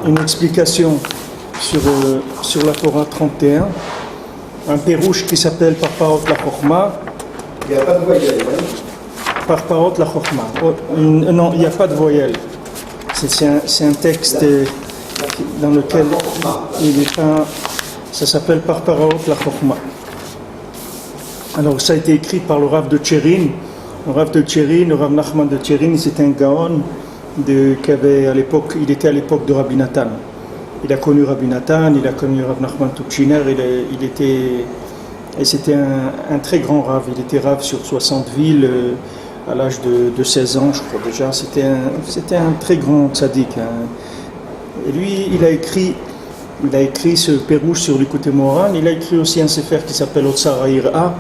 Une explication sur la Torah 31, un pérouche qui s'appelle Parparot la Chokhma. Il n'y a pas de voyelle, hein? Parparot la Chokhma. Non, il n'y a pas de voyelle. C'est un texte dans lequel il est pas. Ça s'appelle Parparot la Chokhma. Alors ça a été écrit par le Rav de Tchérin. Le Rav de Tchérin, le Rav Nachman de Tchérin, c'était un Gaon il était à l'époque de Rabbi Nathan. Il a connu Rabbi Nathan, il a connu Rav Nachman Tutchiner, et c'était un très grand Rav. Il était Rav sur 60 villes à l'âge de 16 ans, je crois déjà. C'était un très grand tzaddik. Et lui, il a écrit ce pérouche sur l'écouté Moran. Il a écrit aussi un sefer qui s'appelle Otsar Ha'ira,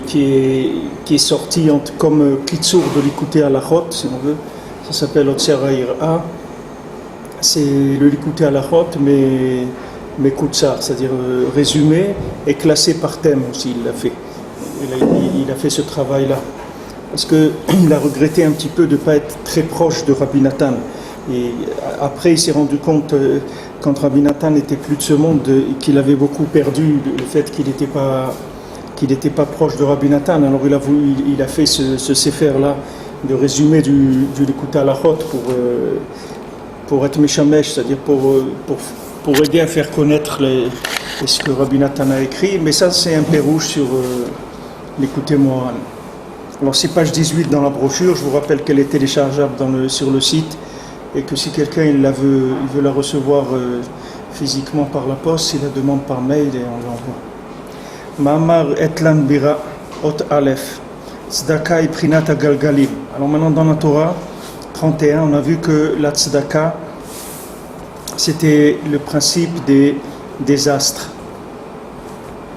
qui est sorti comme Kitsour de l'écouté à la Chot, si on veut. Ça s'appelle Otsar Ha'ira. C'est le l'écouté à la Chot, mais Kutsar, c'est-à-dire résumé et classé par thème aussi. Il l'a fait. Il a fait ce travail-là. Parce qu'il a regretté un petit peu de ne pas être très proche de Rabbi Nathan. Et après, il s'est rendu compte, quand Rabbi Nathan n'était plus de ce monde, qu'il avait beaucoup perdu le fait qu'il n'était pas proche de Rabbi Nathan. Alors il a fait ce sefer-là de résumé du l'écouter à la Chot pour être méchamesh, c'est-à-dire pour aider à faire connaître ce que Rabbi Nathan a écrit. Mais ça, c'est un pérouche sur l'écouter Mohan. Alors c'est page 18 dans la brochure. Je vous rappelle qu'elle est téléchargeable sur le site, et que si quelqu'un il veut la recevoir physiquement par la poste, il la demande par mail et on l'envoie. Ma'amar etlan bira ot aleph tzedaka et prinat agalgalim. Alors maintenant dans la Torah 31, on a vu que la tzedaka c'était le principe des astres.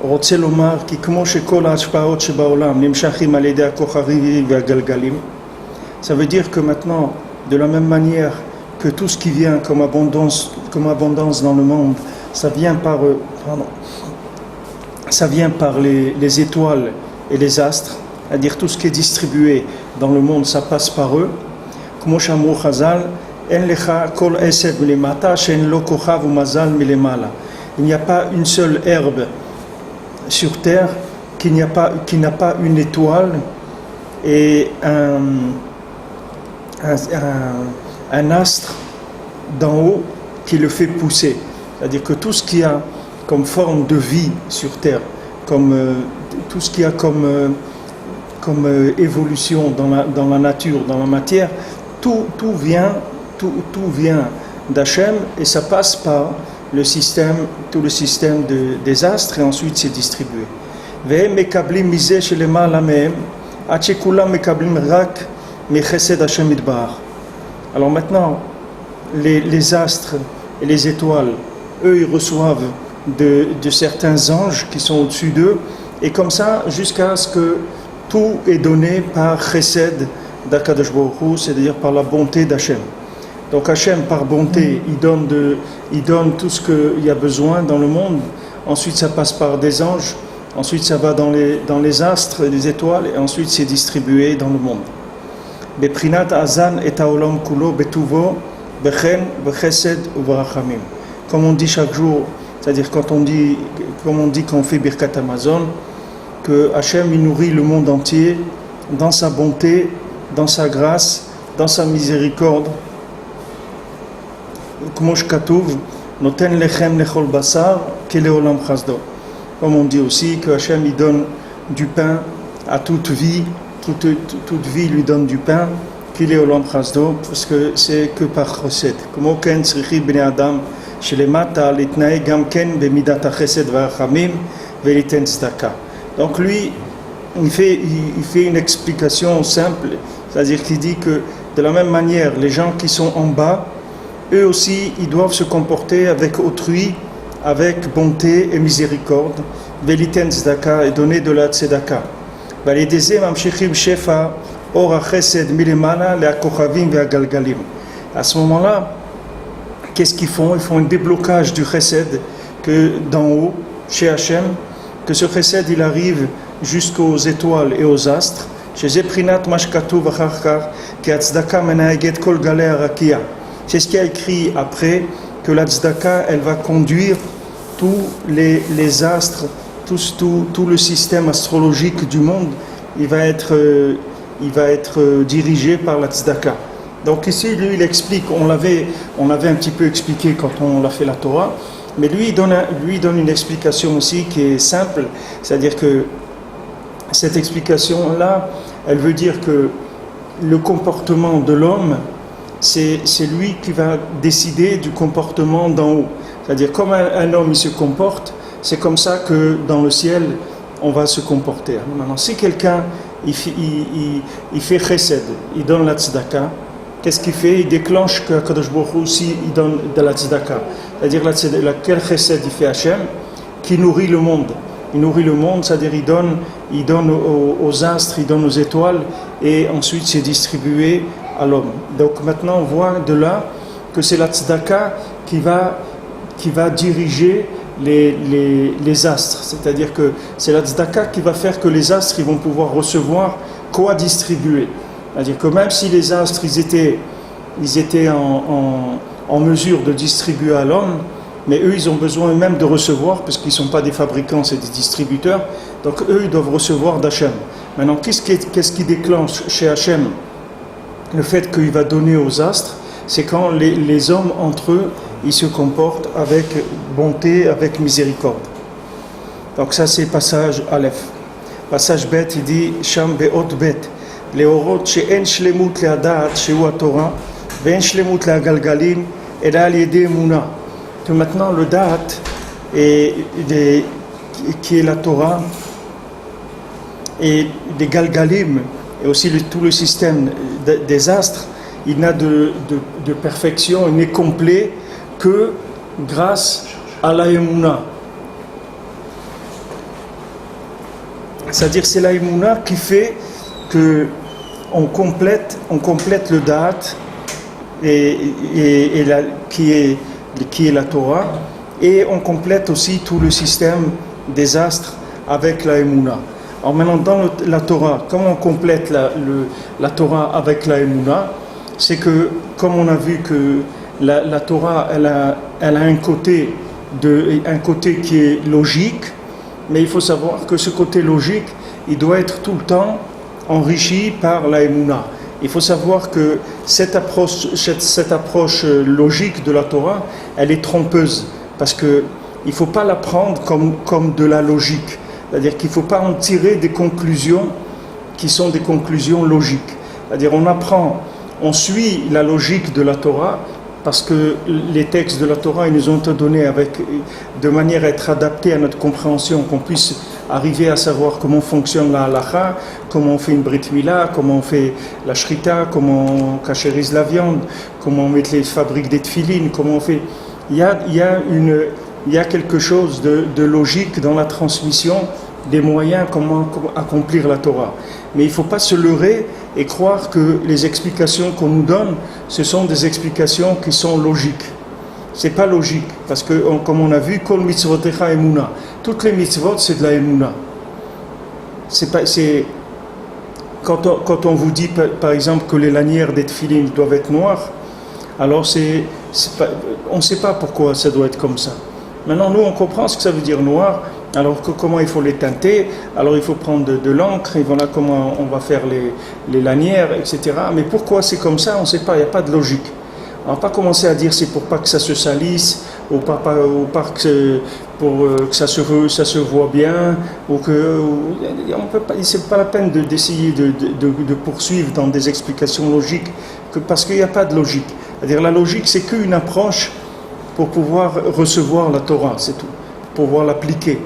רוצה לומר כי כמו שכל ההשפעות שבעולם נמשכים על ידי הכוכבים והגלגלים, ça veut dire que maintenant, de la même manière que tout ce qui vient comme abondance dans le monde, ça vient par les étoiles et les astres, c'est-à-dire tout ce qui est distribué dans le monde, ça passe par eux. כמו שאמרו חז"ל, אין לך כל עשב מלמטה שאין לו כוכב ומזל מלמעלה. Il n'y a pas une seule herbe sur terre qui n'a pas une étoile et un astre d'en haut qui le fait pousser. C'est-à-dire que tout ce qu'il y a comme forme de vie sur terre, tout ce qu'il y a comme évolution dans la nature, dans la matière, tout vient d'Hachem, et ça passe par tout le système des astres, et ensuite c'est distribué. Alors maintenant, les astres et les étoiles, eux, ils reçoivent de certains anges qui sont au-dessus d'eux, et comme ça, jusqu'à ce que tout est donné par Chesed d'Akadosh Baruch Hu, c'est-à-dire par la bonté d'Hachem. Donc Hachem, par bonté, il donne tout ce qu'il y a besoin dans le monde. Ensuite, ça passe par des anges. Ensuite, ça va dans les astres, les étoiles, et ensuite, c'est distribué dans le monde. Beprinat azan et haolam kulo betuvo bechen bechesed ubarachamim. Comme on dit chaque jour, c'est-à-dire comme on dit quand on fait Birkat Amazon, que Hachem il nourrit le monde entier dans sa bonté, dans sa grâce, dans sa miséricorde. Comme on dit aussi que Hachem il donne du pain à toute vie, toute vie lui donne du pain, qu'il est Olam Chasdo, parce que c'est que par chesed. Comme ken tzrichi bnei adam shelemata litnae gam ken bemidat chesed v'rachamim veliten tzedaka. Donc lui, il fait une explication simple, c'est-à-dire qu'il dit que de la même manière, les gens qui sont en bas, eux aussi, ils doivent se comporter avec autrui, avec bonté et miséricorde, veliten tzedaka, et donner de la tzedaka. Validezem amshechim shefa ora chesed milemana leakochavim veagalgalim. À ce moment-là, qu'est-ce qu'ils font? Ils font un déblocage du chesed que d'en haut, chez Hachem, que ce chesed il arrive jusqu'aux étoiles et aux astres. C'est ce qui est écrit après, que la tzedaka elle va conduire tous les astres, tout le système astrologique du monde, il va être dirigé par la tzedaka. Donc ici, lui, il explique, on l'avait un petit peu expliqué quand on l'a fait la Torah, mais lui, il donne une explication aussi qui est simple, c'est-à-dire que cette explication-là, elle veut dire que le comportement de l'homme, c'est lui qui va décider du comportement d'en haut. C'est-à-dire, comme un homme il se comporte, c'est comme ça que dans le ciel, on va se comporter. Maintenant, si quelqu'un il fait chesed, il donne la tzedaka, qu'est-ce qu'il fait? Il déclenche que Kadosh Baruch Hu aussi il donne de la tzedaka. C'est-à-dire, quel chesed il fait Hachem qui nourrit le monde. Il nourrit le monde, c'est-à-dire il donne aux astres, il donne aux étoiles, et ensuite c'est distribué à l'homme. Donc maintenant on voit de là que c'est la tzedaka qui va diriger les astres. C'est-à-dire que c'est la tzedaka qui va faire que les astres ils vont pouvoir recevoir quoi distribuer. C'est-à-dire que même si les astres ils étaient en mesure de distribuer à l'homme, mais eux, ils ont besoin même de recevoir, parce qu'ils ne sont pas des fabricants, c'est des distributeurs. Donc eux, ils doivent recevoir d'Hachem. Maintenant, qu'est-ce qui déclenche chez Hachem le fait qu'il va donner aux astres? C'est quand les hommes, entre eux, ils se comportent avec bonté, avec miséricorde. Donc ça, c'est passage Aleph. Passage Bet, il dit, Sham be'ot bet, leorot she'en shlemut le'adat she'u Torah, ve'en shlemut le'agalgalim, ela al yedei emunah. Que maintenant le date qui est la Torah et des galgalim et aussi tout le système des astres, il n'a de perfection, il n'est complet que grâce à la Emouna. C'est-à-dire c'est la Emouna qui fait que on complète le date et qui est la Torah, et on complète aussi tout le système des astres avec la Emouna. Alors maintenant, dans la Torah, comment on complète la Torah avec la Emouna? C'est que, comme on a vu que la Torah, elle a un côté qui est logique, mais il faut savoir que ce côté logique, il doit être tout le temps enrichi par la Emouna. Il faut savoir que cette approche logique de la Torah, elle est trompeuse, parce qu'il ne faut pas la prendre comme de la logique. C'est-à-dire qu'il ne faut pas en tirer des conclusions qui sont des conclusions logiques. C'est-à-dire on suit la logique de la Torah, parce que les textes de la Torah, ils nous ont été donnés de manière à être adaptés à notre compréhension, qu'on puisse arriver à savoir comment fonctionne la halacha, comment on fait une brit mila, comment on fait la shrita, comment on cachérise la viande, comment on met les fabriques des tefilines, comment on fait... Il y a quelque chose de logique dans la transmission des moyens comment accomplir la Torah. Mais il ne faut pas se leurrer et croire que les explications qu'on nous donne, ce sont des explications qui sont logiques. C'est pas logique, parce que comme on a vu, kol mitzvotecha emuna. Toutes les mitzvot, c'est de la emuna. Quand on vous dit, par exemple, que les lanières des tefilines doivent être noires, alors on ne sait pas pourquoi ça doit être comme ça. Maintenant, nous, on comprend ce que ça veut dire noir, alors comment il faut les teinter, alors il faut prendre de l'encre, et voilà comment on va faire les lanières, etc. Mais pourquoi c'est comme ça, on ne sait pas, il n'y a pas de logique. On ne va pas commencer à dire c'est pour pas que ça se salisse, ou pas que que ça se voit bien, ou que on peut pas, c'est pas la peine d'essayer de poursuivre dans des explications logiques, parce qu'il n'y a pas de logique. C'est-à-dire la logique, c'est qu'une approche pour pouvoir recevoir la Torah, c'est tout, pour pouvoir l'appliquer.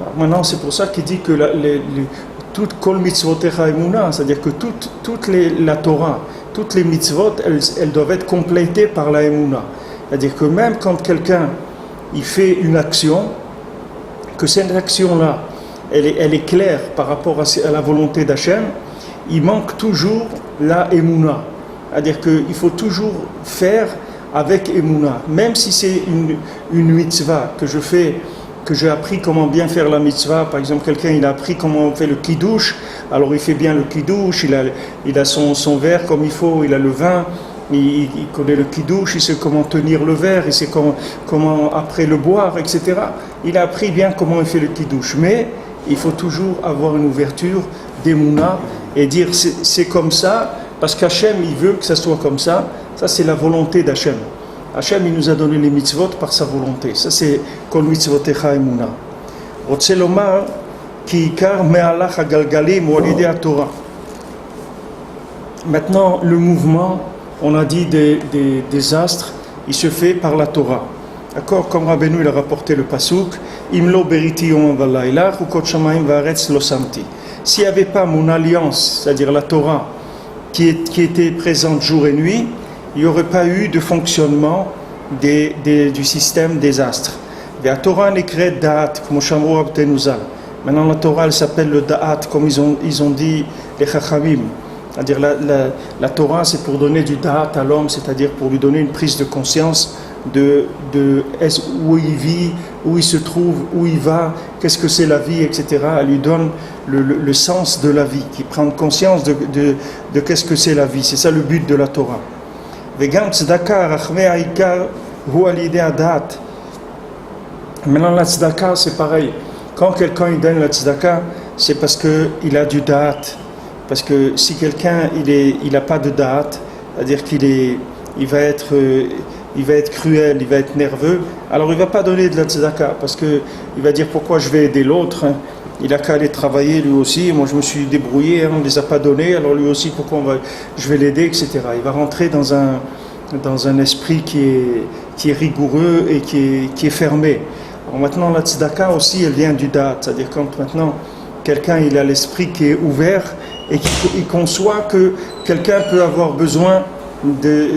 Alors maintenant, c'est pour ça qu'il dit que toute kol mitzvotecha emuna, c'est-à-dire que la Torah, toutes les mitzvot, elles doivent être complétées par la emuna. C'est-à-dire que même quand quelqu'un il fait une action, que cette action-là, elle est claire par rapport à la volonté d'Hachem, il manque toujours la emuna. C'est-à-dire qu'il faut toujours faire avec emuna. Même si c'est une mitzvah que je fais, que j'ai appris comment bien faire la mitzvah, par exemple quelqu'un il a appris comment on fait le kiddush, alors il fait bien le kiddush, il a son verre comme il faut, il a le vin, il connaît le kiddush, il sait comment tenir le verre, il sait comment après le boire, etc. Il a appris bien comment il fait le kiddush, mais il faut toujours avoir une ouverture d'Emouna et dire c'est comme ça, parce qu'Hachem il veut que ça soit comme ça. Ça c'est la volonté d'Hachem. Hachem il nous a donné les mitzvot par sa volonté. Ça c'est kol mitzvotecha emuna. Rotze lomar ki ikar me'alach hagalgalim ou alidei haTorah. Maintenant le mouvement, on a dit des astres, il se fait par la Torah. D'accord? Comme Rabbeinu il a rapporté le pasuk, Imlo beriti yom v'layla, ukot shamayim va'aretz lo samti. S'il n'y avait pas mon alliance, c'est-à-dire la Torah, qui était présente jour et nuit, il n'y aurait pas eu de fonctionnement du système des astres. La Torah n'écrit da'at, comme Shamro Abtenuzal. Maintenant la Torah elle s'appelle le da'at, comme ils ont dit les Chachamim. C'est-à-dire la Torah c'est pour donner du da'at à l'homme, c'est-à-dire pour lui donner une prise de conscience de où il vit, où il se trouve, où il va, qu'est-ce que c'est la vie, etc. Elle lui donne le sens de la vie, qui prend conscience de qu'est-ce que c'est la vie. C'est ça le but de la Torah. Vegam tzedaka rachmei ha'ikar hu alidei hadat. Maintenant la tzedaka c'est pareil. Quand quelqu'un il donne la tzedaka, c'est parce qu'il a du da'at. Parce que si quelqu'un il n'a pas de da'at, c'est-à-dire il va être cruel, il va être nerveux, alors il ne va pas donner de la tzedaka, parce qu'il va dire pourquoi je vais aider l'autre, hein. Il a qu'à aller travailler lui aussi, moi je me suis débrouillé, hein, on ne les a pas donnés, alors lui aussi pourquoi je vais l'aider, etc. Il va rentrer dans un esprit qui est rigoureux et qui est fermé. Alors maintenant la tzedaka aussi elle vient du da'at, c'est-à-dire quand maintenant quelqu'un il a l'esprit qui est ouvert et qui conçoit que quelqu'un peut avoir besoin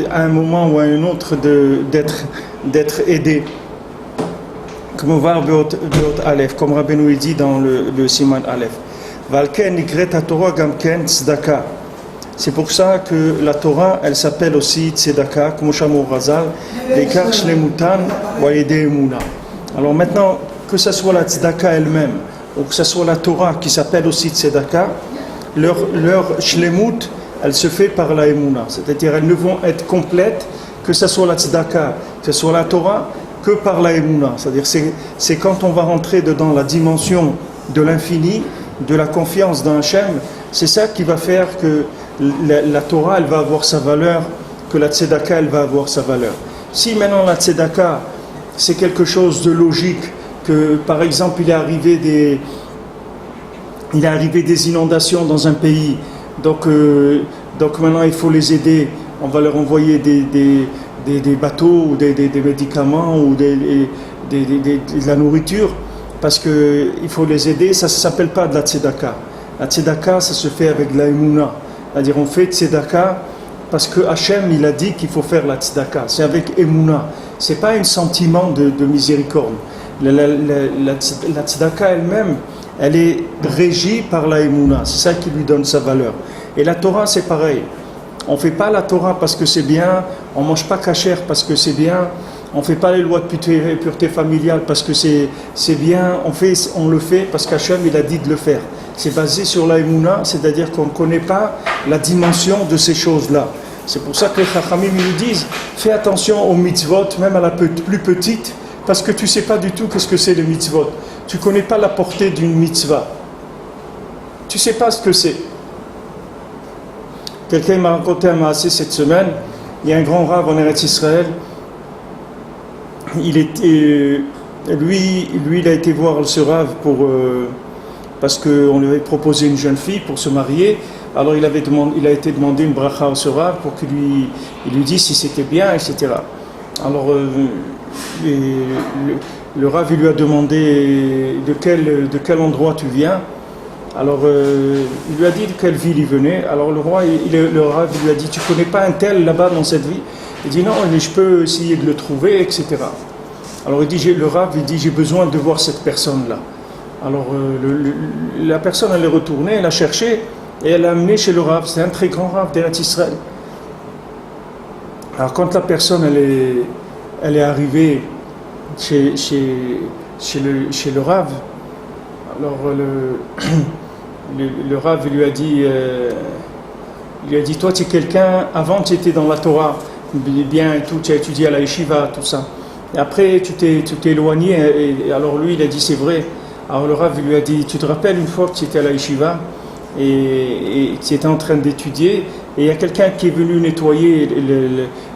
à un moment ou à un autre d'être aidé. Comme on va Beot Aleph, comme Rabbeinu dit dans le Siman Aleph. Valken nikret haTorah gamken tzedaka. C'est pour ça que la Torah, elle s'appelle aussi tzedaka, comme Shamor Razal, lekar shlemutan wa yedei emuna. Alors maintenant, que ce soit la tzedaka elle-même, ou que ce soit la Torah qui s'appelle aussi tzedaka, leur shlemut, elle se fait par la emuna. C'est-à-dire, elles ne vont être complètes, que ce soit la tzedaka, que ce soit la Torah, que par la emuna. C'est-à-dire, c'est quand on va rentrer dedans la dimension de l'infini, de la confiance dans Hachem, c'est ça qui va faire que la Torah, elle va avoir sa valeur, que la tzedaka, elle va avoir sa valeur. Si maintenant la tzedaka, c'est quelque chose de logique, que par exemple, il est arrivé des inondations dans un pays, donc maintenant il faut les aider, on va leur envoyer des bateaux ou des médicaments ou de la nourriture, parce qu'il faut les aider, ça ne s'appelle pas de la tzedaka. La tzedaka, ça se fait avec de la emuna. C'est-à-dire on fait tzedaka parce que Hachem, il a dit qu'il faut faire la tzedaka. C'est avec emuna. Ce n'est pas un sentiment de miséricorde. La tzedaka elle-même, elle est régie par la emuna. C'est ça qui lui donne sa valeur. Et la Torah, c'est pareil. On ne fait pas la Torah parce que c'est bien, on ne mange pas kasher parce que c'est bien, on ne fait pas les lois de pureté familiale parce que c'est bien, on le fait parce qu'Hachem il a dit de le faire. C'est basé sur la emuna, c'est-à-dire qu'on ne connaît pas la dimension de ces choses-là. C'est pour ça que les Chachamim nous disent, fais attention aux mitzvot, même à la plus petite, parce que tu ne sais pas du tout qu'est-ce que c'est les mitzvot. Tu ne connais pas la portée d'une mitzvah. Tu ne sais pas ce que c'est. Quelqu'un m'a raconté un maasé cette semaine. Il y a un grand rav en Eretz Israël. lui, il a été voir ce Rav parce qu'on lui avait proposé une jeune fille pour se marier. Alors il a été demandé une bracha au ce Rav pour qu'il lui dise si c'était bien, etc. Alors le Rav il lui a demandé de quel endroit tu viens. Alors il lui a dit de quelle ville il venait. Alors le Rav lui a dit tu connais pas un tel là-bas dans cette ville? Il dit non, mais je peux essayer de le trouver, etc. Alors le Rav il dit j'ai besoin de voir cette personne-là. Alors la personne elle est retournée, elle a cherché et elle l'a amené chez le Rav. C'est un très grand Rav d'Eretz Israël. Alors quand la personne elle est arrivée chez le Rav, alors le Rav lui a dit toi tu es quelqu'un, avant tu étais dans la Torah bien et tout, tu as étudié à la yeshiva, tout ça, et après tu t'es éloigné, et alors lui il a dit c'est vrai. Alors le Rav lui a dit tu te rappelles une fois que tu étais à la yeshiva et tu étais en train d'étudier et il y a quelqu'un qui est venu nettoyer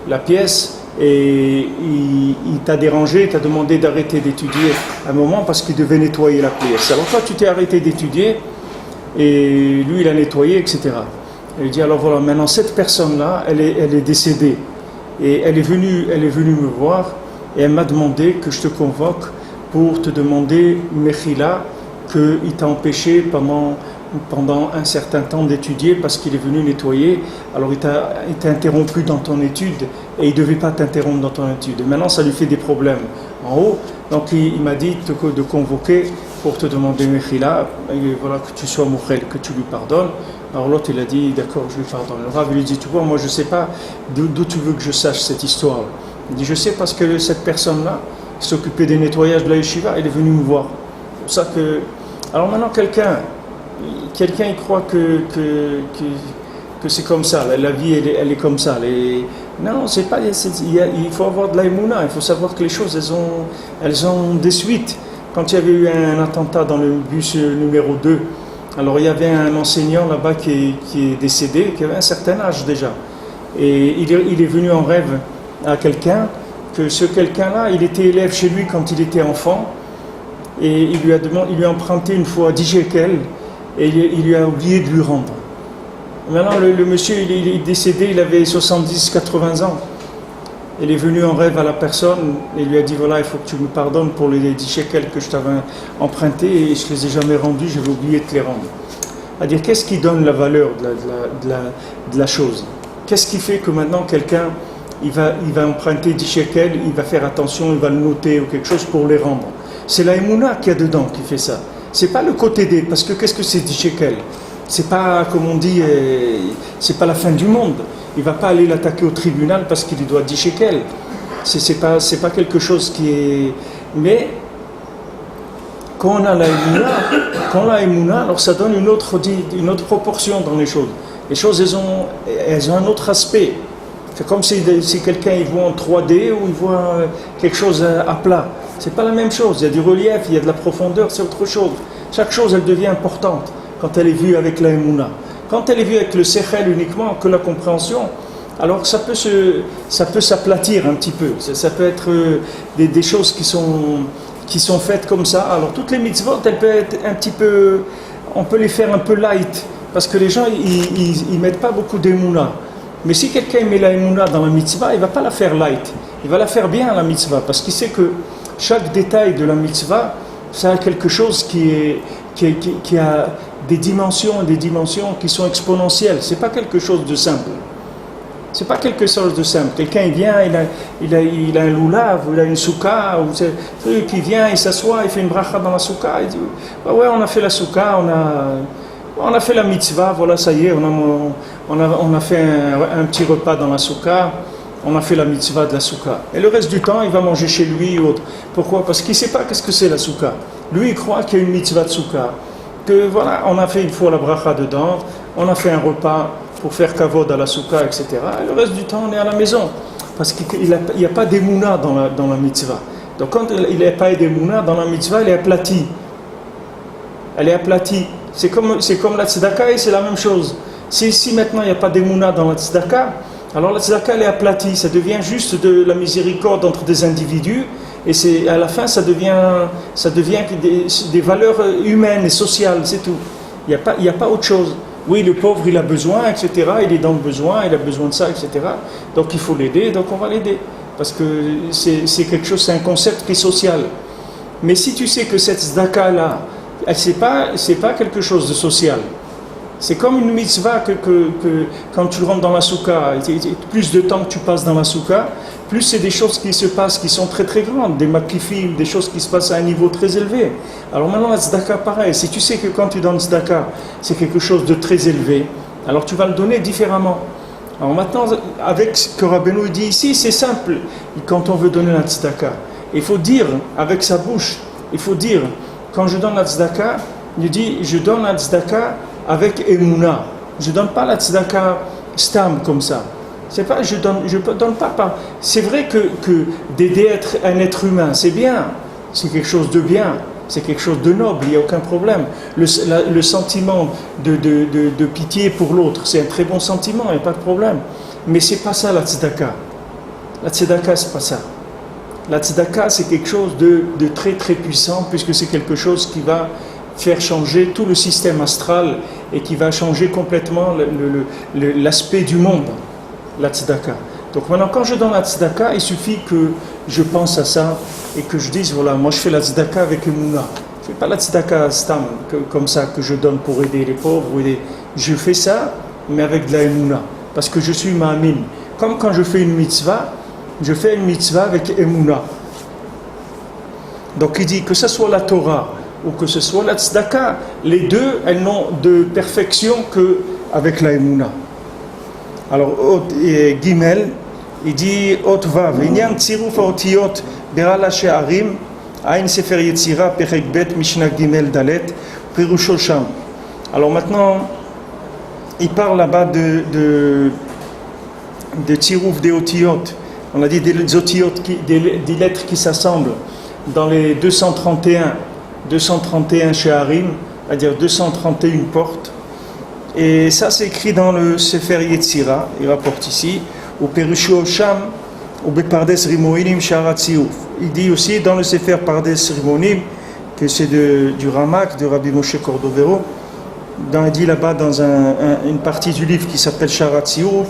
la pièce et il t'a dérangé, il t'a demandé d'arrêter d'étudier un moment parce qu'il devait nettoyer la pièce. Alors toi tu t'es arrêté d'étudier et lui il a nettoyé, etc. Et il dit alors voilà, maintenant cette personne-là elle est décédée et elle est venue me voir et elle m'a demandé que je te convoque pour te demander Mechila, qu'il t'a empêché pendant un certain temps d'étudier parce qu'il est venu nettoyer. Alors il t'a interrompu dans ton étude et il ne devait pas t'interrompre dans ton étude. Et maintenant ça lui fait des problèmes en haut. Donc il m'a dit de convoquer pour te demander Mechila, et voilà, que tu sois Mouchel, que tu lui pardonnes. Alors l'autre il a dit d'accord, je lui pardonne. Le Rav lui dit tu vois, moi je ne sais pas d'où tu veux que je sache cette histoire. Il dit je sais parce que cette personne-là qui s'occupait des nettoyages de la yeshiva, elle est venue me voir. C'est pour ça que... Alors maintenant quelqu'un il croit que c'est comme ça, la vie elle est comme ça. Non, c'est pas, il faut avoir de la émouna, il faut savoir que les choses elles ont des suites. Quand il y avait eu un attentat dans le bus numéro 2, alors il y avait un enseignant là-bas qui est décédé, qui avait un certain âge déjà. Et il est venu en rêve à quelqu'un, que ce quelqu'un-là, il était élève chez lui quand il était enfant, et il lui a emprunté une fois 10 shekels, et il lui a oublié de lui rendre. Maintenant, le monsieur, il est décédé, il avait 70-80 ans. Il est venu en rêve à la personne et lui a dit voilà, il faut que tu me pardonnes pour les 10 shekels que je t'avais empruntés et je ne les ai jamais rendus, j'avais oublié de te les rendre. C'est-à-dire, qu'est-ce qui donne la valeur de la chose? Qu'est-ce qui fait que maintenant quelqu'un, il va emprunter 10 shekels, il va faire attention, il va le noter ou quelque chose pour les rendre? C'est la émouna qu'il y a dedans qui fait ça. C'est pas le côté des... Parce que qu'est-ce que c'est 10 shekels? C'est pas, comme on dit, c'est pas la fin du monde. Il ne va pas aller l'attaquer au tribunal parce qu'il lui doit 10 shekels. C'est pas quelque chose qui est... Mais quand on a la émouna, alors ça donne une autre proportion dans les choses. Les choses, elles ont un autre aspect. C'est comme si quelqu'un il voit en 3D ou il voit quelque chose à plat. C'est pas la même chose. Il y a du relief, il y a de la profondeur, c'est autre chose. Chaque chose, elle devient importante quand elle est vue avec la émouna. Quand elle est vue avec le sechel uniquement, que la compréhension, alors ça peut s'aplatir un petit peu. Ça peut être des choses qui sont faites comme ça. Alors toutes les mitzvot, elles peuvent être un petit peu, on peut les faire un peu light, parce que les gens, ils mettent pas beaucoup d'émouna. Mais si quelqu'un met la émouna dans la mitzvah, il va pas la faire light. Il va la faire bien, la mitzvah, parce qu'il sait que chaque détail de la mitzvah, ça a quelque chose qui a des dimensions qui sont exponentielles. C'est pas quelque chose de simple. C'est pas quelque chose de simple. Quelqu'un il vient, il a un loulav, il a une souka, ou qui vient, il s'assoit, il fait une bracha dans la souka, il dit bah ouais, on a fait la souka, on a fait la mitzvah, voilà, ça y est, on a fait un petit repas dans la souka, on a fait la mitzvah de la souka. Et le reste du temps, il va manger chez lui ou autre. Pourquoi? Parce qu'il ne sait pas qu'est-ce que c'est la souka. Lui, il croit qu'il y a une mitzvah de souka. Que voilà, on a fait une fois la bracha dedans, on a fait un repas pour faire kavod à la souka, etc. Et le reste du temps, on est à la maison. Parce qu'il n'y a pas d'émouna dans la mitzvah. Donc quand il n'y a pas d'émouna dans la mitzvah, elle est aplatie. Elle est aplatie. C'est comme la tzedaka et c'est la même chose. Si maintenant il n'y a pas d'émouna dans la tzedaka, alors la tzedaka elle est aplatie. Ça devient juste de la miséricorde entre des individus Et à la fin, ça devient des valeurs humaines et sociales, c'est tout. Il n'y a pas autre chose. Oui, le pauvre, il a besoin, etc. Il est dans le besoin, il a besoin de ça, etc. Donc il faut l'aider, donc on va l'aider. Parce que c'est quelque chose, c'est un concept qui est social. Mais si tu sais que cette tzedaka-là, c'est pas quelque chose de social. C'est comme une mitzvah que quand tu rentres dans la soukha, plus de temps que tu passes dans la soukha, plus c'est des choses qui se passent qui sont très très grandes, des makifim, des choses qui se passent à un niveau très élevé. Alors maintenant la tzedaka pareil, si tu sais que quand tu donnes tzedaka, c'est quelque chose de très élevé, alors tu vas le donner différemment. Alors maintenant, avec ce que Rabbeinu dit ici, c'est simple. Quand on veut donner la tzedaka, il faut dire avec sa bouche, il faut dire, quand je donne la tzedaka, il dit, je donne la tzedaka avec Emouna. Je ne donne pas la tzedaka stam comme ça. C'est pas, je donne pas. C'est vrai que d'aider un être humain, c'est bien. C'est quelque chose de bien. C'est quelque chose de noble, il n'y a aucun problème. Le sentiment de pitié pour l'autre, c'est un très bon sentiment, il n'y a pas de problème. Mais c'est pas ça la tzedaka. La tzedaka, c'est pas ça. La tzedaka, c'est quelque chose de très très puissant, puisque c'est quelque chose qui va faire changer tout le système astral et qui va changer complètement l'aspect du monde, la tzedaka. Donc maintenant, quand je donne la tzedaka, il suffit que je pense à ça et que je dise, voilà, moi je fais la tzedaka avec Emouna. Je ne fais pas la tzedaka stam, comme ça, que je donne pour aider les pauvres. Je fais ça, mais avec de la Emouna, parce que je suis ma'amin. Comme quand je fais une mitzvah, je fais une mitzvah avec Emouna. Donc il dit que ce soit la Torah ou que ce soit la tzedaka, les deux, elles n'ont de perfection qu'avec la Emouna. Alors, Gimel, il dit Ot Vav, Inyan Tziruf Otiyot Berala She'arim, Ain Sefer Yetzira, Perek Bet, Mishnah Gimel Dalet, Pirusho Sham. Alors maintenant, il parle là-bas de Tziruf des Otiyot. On a dit des Otiyot, des lettres qui s'assemblent dans les 231 She'arim, c'est-à-dire 231 portes. Et ça c'est écrit dans le Sefer Yetzira, il rapporte ici, au Perusho Sham, au Bepardes Rimonim Sharat Tziruf. Il dit aussi dans le Sefer Pardes Rimonim, que c'est du Ramak, de Rabbi Moshe Cordovero, il dit là-bas dans une partie du livre qui s'appelle Sharat Tziruf,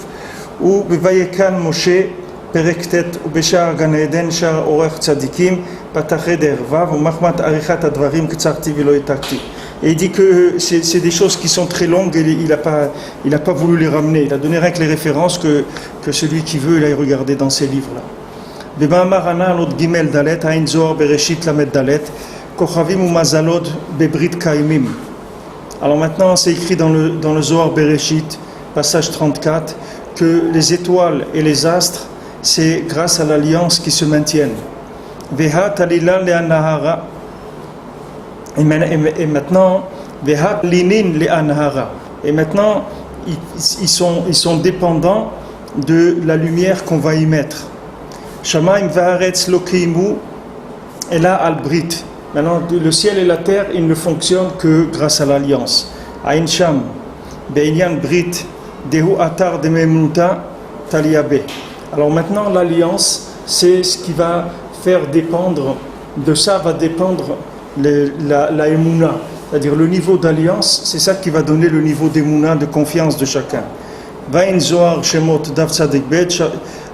où Vayekan Moshe, Perektet, ou Beshar Gan Eden, Shar Orech Tzadikim, Patacheder Vav, ou Mahmat Arichat Advarim, Ktsarti Velo Etakti. Et il dit que c'est des choses qui sont très longues et il n'a pas voulu les ramener. Il a donné rien que les références que celui qui veut, il aille regarder dans ces livres-là. Beba'amar Ana Lot Gimel Dalet, Hain Zohar Bereshit Lamed Dalet, Kochavim ou Mazalod Bebrit Kaimim. Alors maintenant, c'est écrit dans le Zohar Bereshit, passage 34, que les étoiles et les astres, c'est grâce à l'alliance qui se maintiennent. Veha Talila Le'anahara. Et maintenant, et maintenant, ils sont dépendants de la lumière qu'on va y mettre. Shamaim va'aretz lo keimu ela al brit. Maintenant, le ciel et la terre, ils ne fonctionnent que grâce à l'alliance. Ain sham be'inyan brit dehu atar de memnuta taliabe. Alors maintenant, l'alliance, c'est ce qui va faire dépendre de ça, va dépendre la Emouna, c'est-à-dire le niveau d'alliance, c'est ça qui va donner le niveau d'Emouna, de confiance de chacun. Vain Zohar Shemot Dav Tzaddik Bet,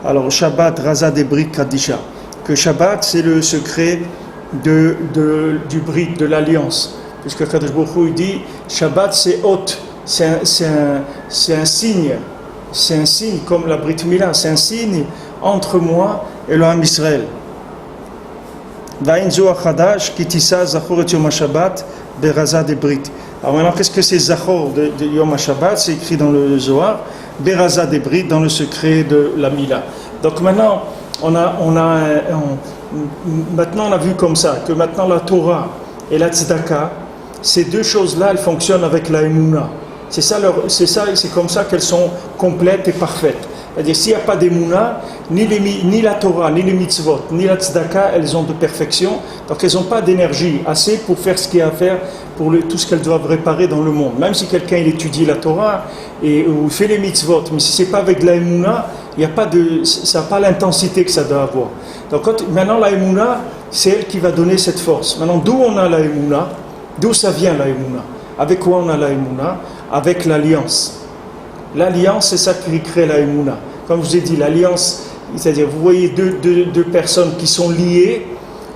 alors Shabbat Raza de Brit Kadisha, que Shabbat c'est le secret du Brit, de l'alliance, puisque Kadosh Baruch Hu dit Shabbat c'est hôte, c'est un signe comme la Brit Mila, c'est un signe entre moi et le Ham Israël. Vain Zohar Chadash, Kitissa Zachor et Yom HaShabbat, Beraza de Brit. Alors maintenant, qu'est-ce que c'est Zachor de Yom HaShabbat? C'est écrit dans le Zohar, Beraza de Brit, dans le secret de la Mila. Donc maintenant, maintenant on a vu comme ça, que maintenant la Torah et la Tzedaka, ces deux choses-là, elles fonctionnent avec la Emouna. C'est comme ça qu'elles sont complètes et parfaites. C'est-à-dire, s'il n'y a pas d'Emouna, ni la Torah, ni les mitzvot, ni la tzedaka, elles ont de perfection. Donc, elles n'ont pas d'énergie assez pour faire ce qu'il y a à faire, pour tout ce qu'elles doivent réparer dans le monde. Même si quelqu'un il étudie la Torah ou fait les mitzvot, mais si ce n'est pas avec de la Emouna, Il y a pas de, ça n'a pas l'intensité que ça doit avoir. Donc maintenant la Emouna, c'est elle qui va donner cette force. Maintenant, d'où on a la Emouna? D'où ça vient la Emouna? Avec quoi on a la Emouna? Avec l'alliance. L'alliance, c'est ça qui crée la Emouna. Comme je vous ai dit, l'alliance, c'est-à-dire, vous voyez deux personnes qui sont liées.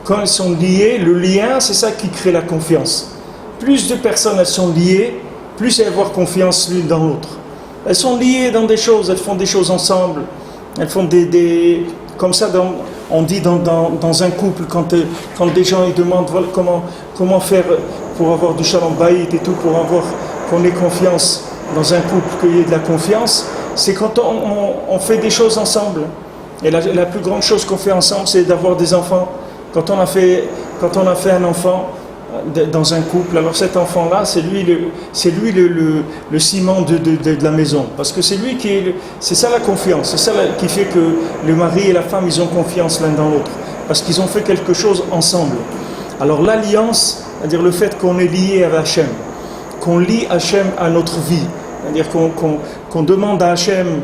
Quand elles sont liées, le lien, c'est ça qui crée la confiance. Plus de personnes elles sont liées, plus elles vont avoir confiance l'une dans l'autre. Elles sont liées dans des choses, elles font des choses ensemble. Elles font comme ça, on dit dans un couple, quand des gens ils demandent voilà, comment faire pour avoir du shalom bayit et tout, qu'on ait confiance dans un couple, qu'il y ait de la confiance, c'est quand on fait des choses ensemble. Et la plus grande chose qu'on fait ensemble, c'est d'avoir des enfants. Quand on a fait un enfant dans un couple, alors cet enfant-là, c'est lui le ciment de la maison. Parce que c'est lui c'est ça la confiance, c'est ça qui fait que le mari et la femme, ils ont confiance l'un dans l'autre. Parce qu'ils ont fait quelque chose ensemble. Alors l'alliance, c'est-à-dire le fait qu'on est lié à Hachem, qu'on lie Hachem à notre vie, c'est-à-dire qu'on demande à Hachem,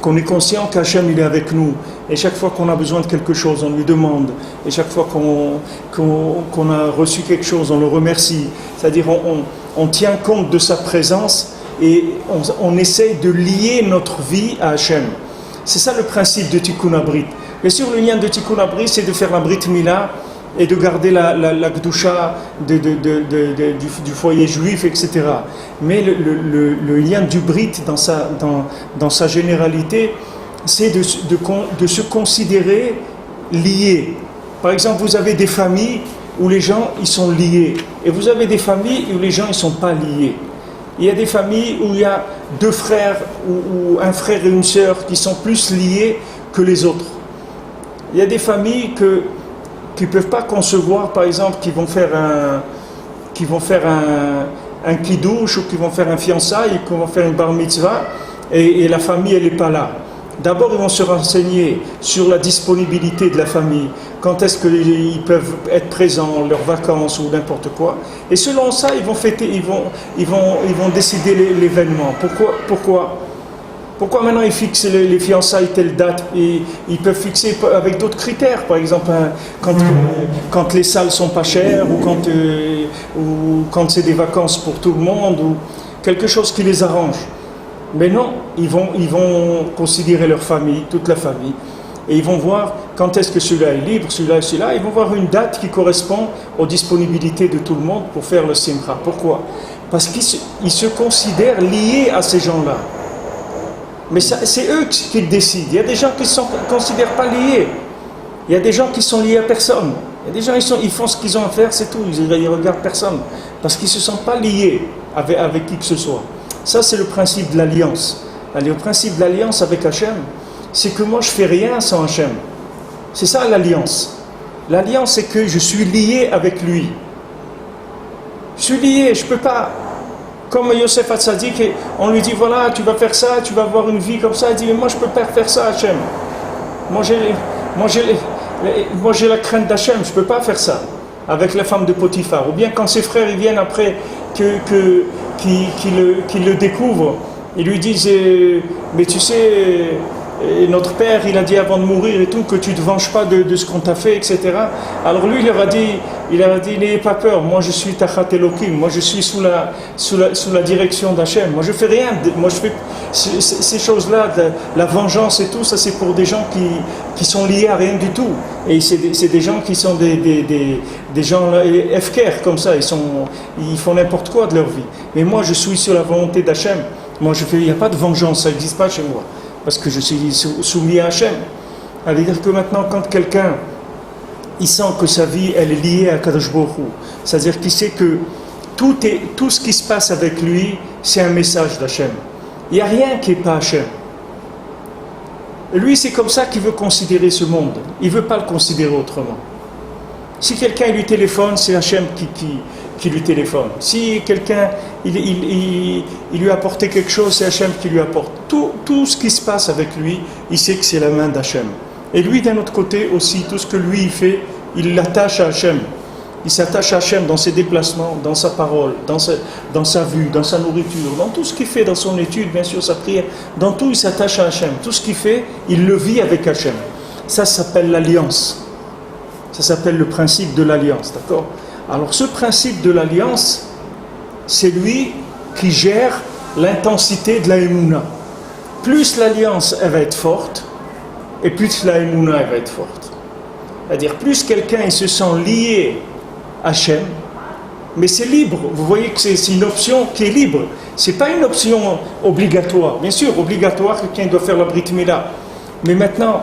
qu'on est conscient qu'Hachem il est avec nous, et chaque fois qu'on a besoin de quelque chose, on lui demande, et chaque fois qu'on a reçu quelque chose, on le remercie, c'est-à-dire on tient compte de sa présence, et on essaye de lier notre vie à Hachem. C'est ça le principe de Tikkun Abrit. Bien sûr, le lien de Tikkun Abrit, c'est de faire la Brit Mila, et de garder la Gdusha du foyer juif, etc. Mais le lien du Brit dans sa généralité, c'est de se considérer liés. Par exemple, vous avez des familles où les gens ils sont liés, et vous avez des familles où les gens ils sont pas liés. Il y a des familles où il y a deux frères ou un frère et une sœur qui sont plus liés que les autres. Il y a des familles qui ne peuvent pas concevoir, par exemple, qui vont faire un kiddush ou qui vont faire un fiançailles, qui vont faire une bar mitzvah, et la famille, elle n'est pas là. D'abord, ils vont se renseigner sur la disponibilité de la famille, quand est-ce qu'ils peuvent être présents, leurs vacances ou n'importe quoi. Et selon ça, ils vont fêter, ils vont décider l'événement. Pourquoi maintenant ils fixent les fiançailles telle date, et ils peuvent fixer avec d'autres critères, par exemple quand les salles sont pas chères, ou quand c'est des vacances pour tout le monde, ou quelque chose qui les arrange. Mais non, ils vont considérer leur famille, toute la famille, et ils vont voir quand est-ce que celui-là est libre, celui-là, ils vont voir une date qui correspond aux disponibilités de tout le monde pour faire le simcha. Pourquoi? Parce qu'ils se considèrent liés à ces gens-là. Mais c'est eux qui décident. Il y a des gens qui ne se considèrent pas liés. Il y a des gens qui sont liés à personne. Il y a des gens ils font ce qu'ils ont à faire, c'est tout. Ils ne regardent personne. Parce qu'ils ne se sentent pas liés avec qui que ce soit. Ça, c'est le principe de l'alliance. Le principe de l'alliance avec Hachem, c'est que moi, je ne fais rien sans Hachem. C'est ça l'alliance. L'alliance, c'est que je suis lié avec lui. Je suis lié, je ne peux pas... Comme Yosef Hatzadik, on lui dit, voilà, tu vas faire ça, tu vas avoir une vie comme ça. Il dit, mais moi, je ne peux pas faire ça, Hachem. Moi, j'ai la crainte d'Hachem, je ne peux pas faire ça avec la femme de Potiphar. Ou bien quand ses frères ils viennent après qu'il le découvrent, ils lui disent, mais tu sais, notre père, il a dit avant de mourir et tout, que tu ne te venges pas de ce qu'on t'a fait, etc. Alors lui, il leur a dit, n'ayez pas peur, moi je suis Tachat Elokim, moi je suis sous la direction d'Hachem, moi je fais rien, moi je fais ces choses-là, la vengeance et tout, ça c'est pour des gens qui sont liés à rien du tout. Et c'est des gens qui sont des gens efker comme ça, ils font n'importe quoi de leur vie. Mais moi je suis sur la volonté d'Hachem, il n'y a pas de vengeance, ça n'existe pas chez moi. Parce que je suis soumis à Hachem. Ça veut dire que maintenant, quand quelqu'un il sent que sa vie elle est liée à Kadosh Baruch Hu, c'est-à-dire qu'il sait que tout ce qui se passe avec lui, c'est un message d'Hachem. Il n'y a rien qui n'est pas Hachem. Lui, c'est comme ça qu'il veut considérer ce monde. Il ne veut pas le considérer autrement. Si quelqu'un lui téléphone, c'est Hachem qui lui téléphone. Si quelqu'un il lui a apporté quelque chose, c'est Hachem qui lui apporte. Tout ce qui se passe avec lui, il sait que c'est la main d'Hachem. Et lui, d'un autre côté aussi, tout ce que lui il fait, il l'attache à Hachem. il s'attache à Hachem dans ses déplacements, dans sa parole, dans sa vue, dans sa nourriture, dans tout ce qu'il fait, dans son étude, bien sûr, sa prière, dans tout il s'attache à Hachem. Tout ce qu'il fait, il le vit avec Hachem. Ça s'appelle l'alliance. Ça s'appelle le principe de l'alliance, d'accord? Alors ce principe de l'alliance, c'est lui qui gère l'intensité de la Emouna. Plus l'alliance elle va être forte, et plus la Emouna elle va être forte. C'est-à-dire plus quelqu'un il se sent lié à Hachem, mais c'est libre. Vous voyez que c'est une option qui est libre. C'est pas une option obligatoire. Bien sûr, obligatoire, quelqu'un doit faire la Brit Mila. Mais maintenant,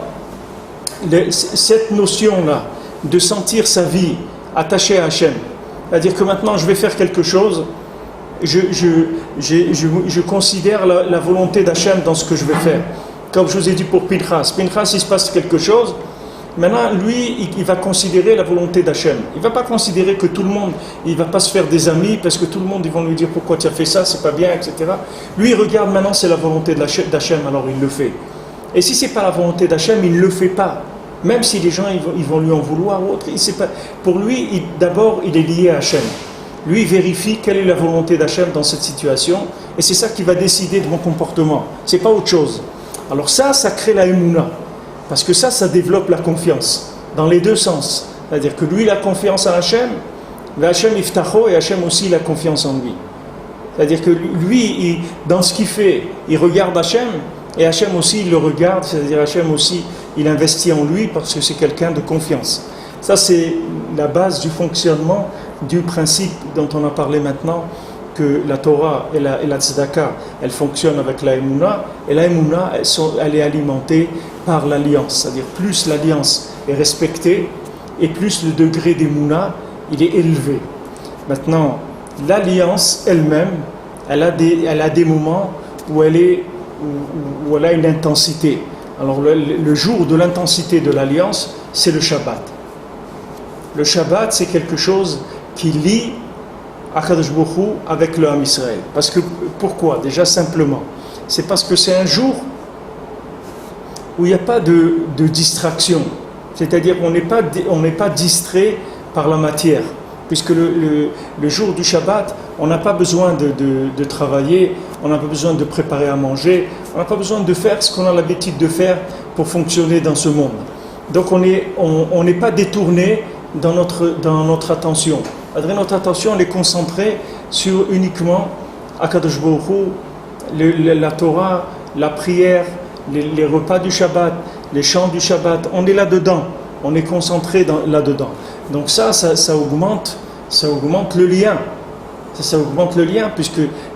cette notion-là de sentir sa vie attachée à Hachem, c'est-à-dire que maintenant je vais faire quelque chose, je considère la volonté d'Hachem dans ce que je vais faire. Comme je vous ai dit pour Pinchas, il se passe quelque chose, maintenant lui il va considérer la volonté d'Hachem. Il ne va pas considérer que tout le monde, il ne va pas se faire des amis parce que tout le monde ils vont lui dire pourquoi tu as fait ça, c'est pas bien, etc. Lui il regarde maintenant c'est la volonté d'Hachem, alors il le fait. Et si ce n'est pas la volonté d'Hachem, il ne le fait pas. Même si les gens ils vont lui en vouloir ou autre, pour lui d'abord il est lié à Hachem. Lui, il vérifie quelle est la volonté d'Hachem dans cette situation, et c'est ça qui va décider de mon comportement. C'est pas autre chose. Alors ça crée la Emouna, parce que ça développe la confiance, dans les deux sens. C'est-à-dire que lui, il a confiance en Hachem, mais Hachem iftacho, et Hachem aussi, il a confiance en lui. C'est-à-dire que lui, dans ce qu'il fait, il regarde Hachem, et Hachem aussi, il le regarde, c'est-à-dire Hachem aussi, il investit en lui, parce que c'est quelqu'un de confiance. Ça, c'est la base du fonctionnement du principe dont on a parlé maintenant, que la Torah et la Tzedaka, elles fonctionnent avec la Emouna, et la Emouna, elle est alimentée par l'alliance, c'est-à-dire plus l'alliance est respectée, et plus le degré d'Emouna, il est élevé. Maintenant, l'alliance elle-même, elle a des moments où elle a une intensité. Alors le jour de l'intensité de l'alliance, c'est le Shabbat. Le Shabbat, c'est quelque chose qui lie Akadosh Baruch Hu avec le Ham Israël. Parce que, pourquoi? Déjà simplement, c'est parce que c'est un jour où il n'y a pas de distraction. C'est-à-dire qu'on n'est pas distrait par la matière. Puisque le jour du Shabbat, on n'a pas besoin de travailler, on n'a pas besoin de préparer à manger, on n'a pas besoin de faire ce qu'on a l'habitude de faire pour fonctionner dans ce monde. Donc on n'est pas détourné dans notre attention. Notre attention elle est concentrée sur uniquement Akadosh Baruch Hu, la Torah, la prière, les repas du Shabbat, les chants du Shabbat. On est là-dedans, on est concentré là-dedans. Donc ça augmente le lien. Ça augmente le lien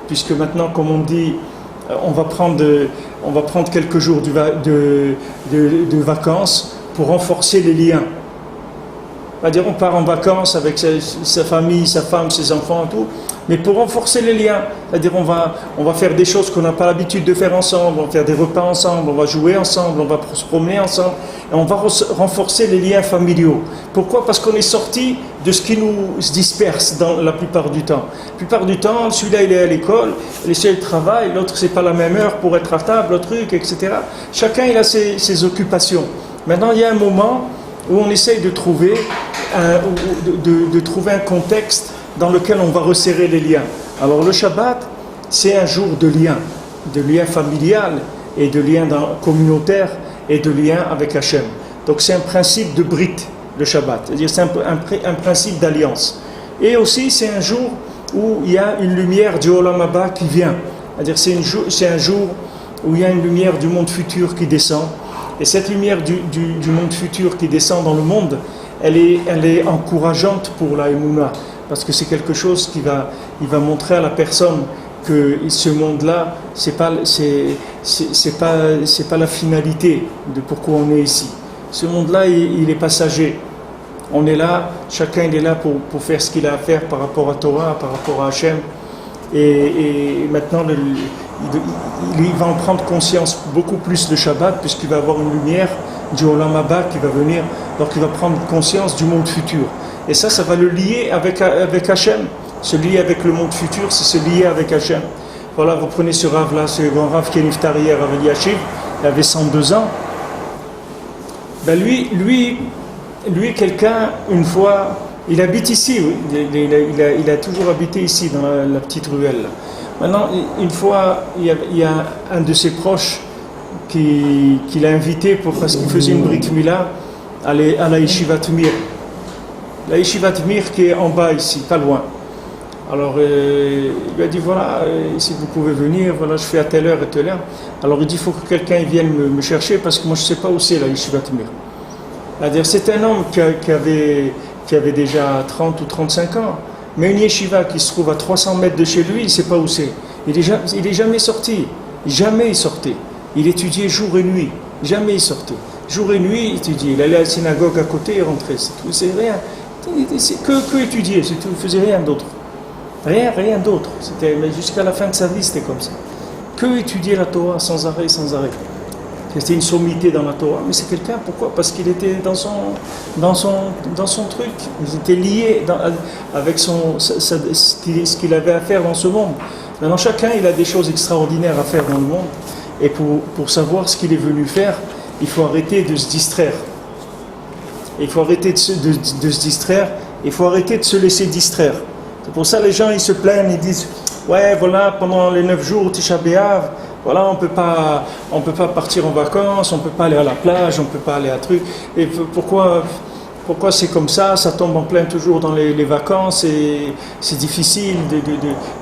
puisque maintenant, comme on dit, on va prendre quelques jours de vacances pour renforcer les liens. C'est-à-dire on part en vacances avec sa famille, sa femme, ses enfants et tout, mais pour renforcer les liens. C'est-à-dire on va faire des choses qu'on n'a pas l'habitude de faire ensemble, on va faire des repas ensemble, on va jouer ensemble, on va se promener ensemble, et on va renforcer les liens familiaux. Pourquoi? Parce qu'on est sorti de ce qui nous disperse dans la plupart du temps. La plupart du temps, celui-là il est à l'école, celui-là il travaille, l'autre c'est pas la même heure pour être à table, le truc, etc. Chacun il a ses occupations. Maintenant il y a un moment où on essaye de trouver un contexte dans lequel on va resserrer les liens. Alors le Shabbat, c'est un jour de lien familial et de lien communautaire et de lien avec Hachem. Donc c'est un principe de Brit, le Shabbat, c'est-à-dire c'est un principe d'alliance. Et aussi c'est un jour où il y a une lumière du Olam Haba qui vient, c'est-à-dire c'est un jour où il y a une lumière du monde futur qui descend. Et cette lumière du monde futur qui descend dans le monde, elle est encourageante pour la Emouna, parce que c'est quelque chose il va montrer à la personne que ce monde-là, c'est pas la finalité de pourquoi on est ici. Ce monde-là, il est passager. On est là, chacun il est là pour faire ce qu'il a à faire par rapport à Torah, par rapport à Hachem. Et maintenant, il va en prendre conscience beaucoup plus le Shabbat, puisqu'il va avoir une lumière du Olam Haba qui va venir, donc il va prendre conscience du monde futur. Et ça va le lier avec Hachem. Se lier avec le monde futur, c'est se lier avec Hachem. Voilà, vous prenez ce Rav-là, ce grand Rav qui est niftar hier, Rav Eliashiv, il avait 102 ans. Ben lui quelqu'un, une fois, Il habite ici, oui. Il a toujours habité ici, dans la petite ruelle. Là. Maintenant, une fois, il y a un de ses proches qui l'a invité parce qu'il faisait une brique mila à la Yeshivat Mir. La Yeshivat Mir qui est en bas ici, pas loin. Alors, il lui a dit, voilà, si vous pouvez venir, voilà, je fais à telle heure et telle heure. Alors, il dit, il faut que quelqu'un vienne me chercher parce que moi, je ne sais pas où c'est la Yeshivat Mir. C'est-à-dire, c'est un homme qui avait déjà 30 ou 35 ans. Mais une yeshiva qui se trouve à 300 mètres de chez lui, il ne sait pas où c'est. Il est jamais sorti. Jamais il sortait. Il étudiait jour et nuit. Jamais il sortait. Jour et nuit, il étudiait. Il allait à la synagogue à côté et rentrait. C'est tout. C'est rien. C'est que étudier, c'est tout. Il ne faisait rien d'autre. Rien d'autre. Mais jusqu'à la fin de sa vie, c'était comme ça. Que étudier la Torah sans arrêt. C'était une sommité dans la Torah, mais c'est quelqu'un, pourquoi ? Parce qu'il était dans son truc, il était lié avec ce qu'il avait à faire dans ce monde. Maintenant, chacun, il a des choses extraordinaires à faire dans le monde, et pour savoir ce qu'il est venu faire, il faut arrêter de se distraire. Il faut arrêter de se distraire, il faut arrêter de se laisser distraire. C'est pour ça que les gens, ils se plaignent, ils disent « Ouais, voilà, pendant les 9 jours, Tisha B'Av, voilà, on peut pas partir en vacances, on peut pas aller à la plage, on peut pas aller à truc. Et pourquoi c'est comme ça tombe en plein toujours dans les vacances et c'est difficile,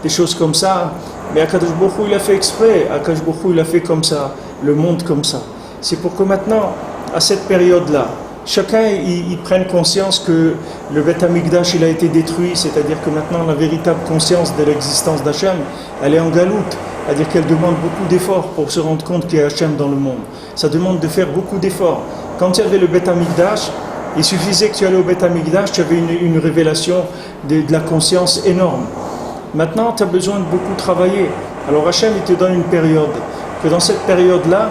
des choses comme ça. Mais Akadosh Baruch Hu, il a fait exprès. Akadosh Baruch Hu, il a fait comme ça, le monde comme ça. C'est pour que maintenant, à cette période-là, chacun il prenne conscience que le Beth Amikdash il a été détruit, c'est-à-dire que maintenant la véritable conscience de l'existence d'Hachem, elle est en galoute. C'est-à-dire qu'elle demande beaucoup d'efforts pour se rendre compte qu'il y a Hachem dans le monde. Ça demande de faire beaucoup d'efforts. Quand il y avait le Beth Amikdash, il suffisait que tu allais au Beth Amikdash, tu avais une révélation de la conscience énorme. Maintenant, tu as besoin de beaucoup travailler. Alors Hachem, il te donne une période. Que dans cette période-là,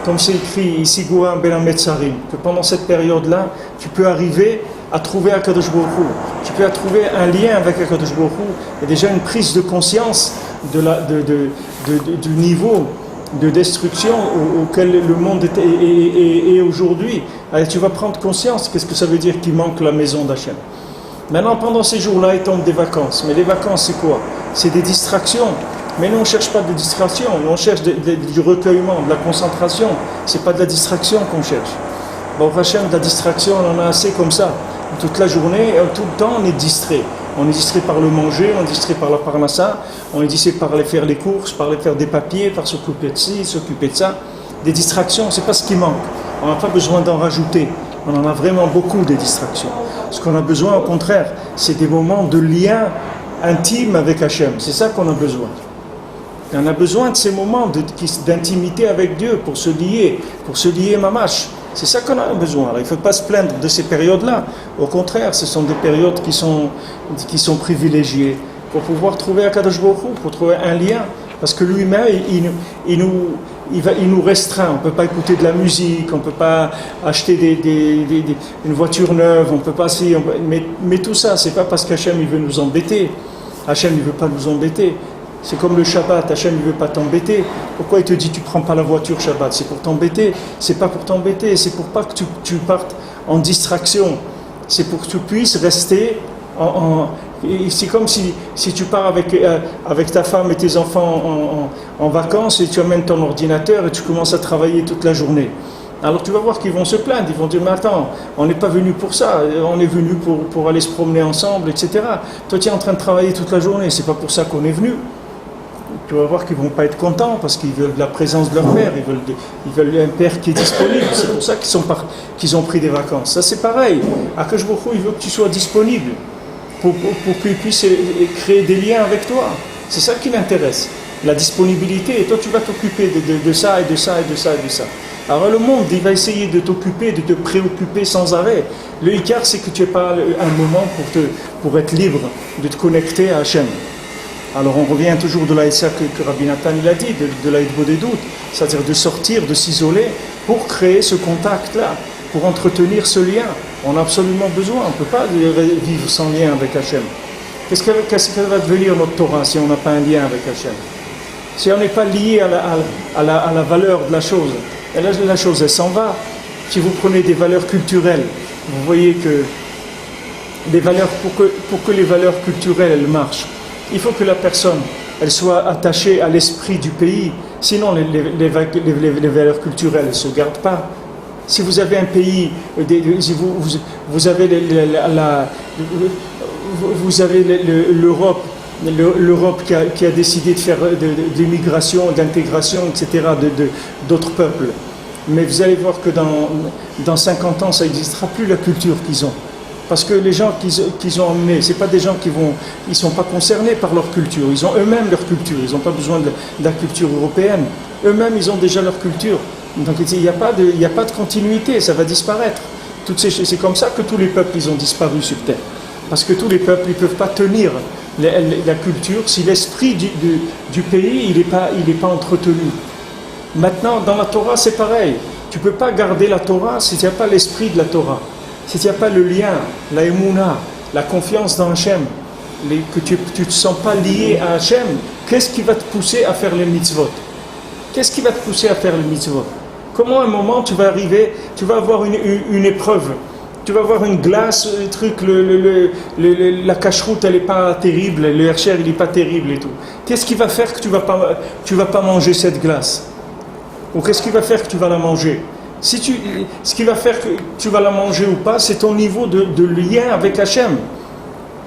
comme c'est écrit ici, Goua Ben Ametzarim, que pendant cette période-là, tu peux arriver à trouver Akadosh Baruch Hu. Tu peux trouver un lien avec Akadosh Baruch Hu et déjà une prise de conscience du niveau de destruction auquel le monde est aujourd'hui. Alors, tu vas prendre conscience, qu'est-ce que ça veut dire qu'il manque la maison d'Hachem. Maintenant, pendant ces jours-là, il tombe des vacances. Mais les vacances, c'est quoi ? C'est des distractions. Mais nous, on ne cherche pas de distraction, nous, on cherche du recueillement, de la concentration. Ce n'est pas de la distraction qu'on cherche. Bon, Hachem, de la distraction, on en a assez comme ça. Toute la journée, tout le temps, on est distrait. On est distrait par le manger, on est distrait par la parnassa, on est distrait par aller faire les courses, par aller faire des papiers, par s'occuper de ci, s'occuper de ça. Des distractions, c'est pas ce qui manque. On n'a pas besoin d'en rajouter. On en a vraiment beaucoup des distractions. Ce qu'on a besoin, au contraire, c'est des moments de lien intime avec Hachem. C'est ça qu'on a besoin. Et on a besoin de ces moments d'intimité avec Dieu pour se lier mamash. C'est ça qu'on a besoin. Alors, il ne faut pas se plaindre de ces périodes-là. Au contraire, ce sont des périodes qui sont privilégiées pour pouvoir trouver Akadosh Baruch Hu, pour trouver un lien. Parce que lui-même, il nous restreint. On ne peut pas écouter de la musique, on ne peut pas acheter une voiture neuve, on ne peut pas... Mais tout ça, ce n'est pas parce qu'Hachem il veut nous embêter. Hachem ne veut pas nous embêter. C'est comme le Shabbat, Hachem ne veut pas t'embêter. Pourquoi il te dit tu ne prends pas la voiture Shabbat ? C'est pour t'embêter. C'est pas pour t'embêter, c'est pour pas que tu partes en distraction. C'est pour que tu puisses rester c'est comme si tu pars avec ta femme et tes enfants en vacances et tu amènes ton ordinateur et tu commences à travailler toute la journée. Alors tu vas voir qu'ils vont se plaindre, ils vont dire mais attends, on n'est pas venu pour ça, on est venu pour aller se promener ensemble, etc. Toi tu es en train de travailler toute la journée, c'est pas pour ça qu'on est venu. Tu vas voir qu'ils ne vont pas être contents parce qu'ils veulent la présence de leur père, ils veulent un père qui est disponible. C'est pour ça qu'ils ont pris des vacances. Ça c'est pareil. Akadosh Baruch Hu, il veut que tu sois disponible pour qu'il puisse créer des liens avec toi. C'est ça qui l'intéresse, la disponibilité. Et toi tu vas t'occuper de ça et de ça et de ça et de ça. Alors le monde, il va essayer de t'occuper, de te préoccuper sans arrêt. Le hikar, c'est que tu n'aies pas un moment pour être libre, de te connecter à Hachem. Alors on revient toujours de l'Aïssa que Rabbi Nathan il a dit, de l'Aïdbo des doutes, c'est-à-dire de sortir, de s'isoler pour créer ce contact-là, pour entretenir ce lien. On a absolument besoin, on ne peut pas vivre sans lien avec Hachem. Qu'est-ce que va devenir notre Torah si on n'a pas un lien avec Hachem ? Si on n'est pas lié à la valeur de la chose, et là la chose elle s'en va. Si vous prenez des valeurs culturelles, vous voyez que les valeurs, pour que les valeurs culturelles elles marchent, il faut que la personne elle soit attachée à l'esprit du pays. Sinon, les valeurs culturelles ne se gardent pas. Si vous avez un pays, si vous avez l'Europe, qui a décidé de faire d'immigration, d'intégration, etc., d'autres peuples. Mais vous allez voir que dans 50 ans, ça n'existera plus la culture qu'ils ont. Parce que les gens qu'ils ont emmenés, ce n'est pas des gens ils ne sont pas concernés par leur culture. Ils ont eux-mêmes leur culture. Ils n'ont pas besoin de la culture européenne. Eux-mêmes, ils ont déjà leur culture. Donc il n'y a pas de continuité, ça va disparaître. C'est comme ça que tous les peuples ils ont disparu sur Terre. Parce que tous les peuples ils ne peuvent pas tenir la culture si l'esprit du pays il n'est pas entretenu. Maintenant, dans la Torah, c'est pareil. Tu ne peux pas garder la Torah si tu n'as pas l'esprit de la Torah. Si tu n'as pas le lien, la émouna, la confiance dans Hachem, que tu ne te sens pas lié à Hachem, qu'est-ce qui va te pousser à faire les mitzvot? Qu'est-ce qui va te pousser à faire les mitzvot? Comment à un moment tu vas arriver, tu vas avoir une épreuve, tu vas avoir une glace, le truc, la cache-route elle n'est pas terrible, le hercher il n'est pas terrible et tout. Qu'est-ce qui va faire que tu vas pas manger cette glace? Ou qu'est-ce qui va faire que tu vas la manger? Ce qui va faire que tu vas la manger ou pas, c'est ton niveau de lien avec Hachem.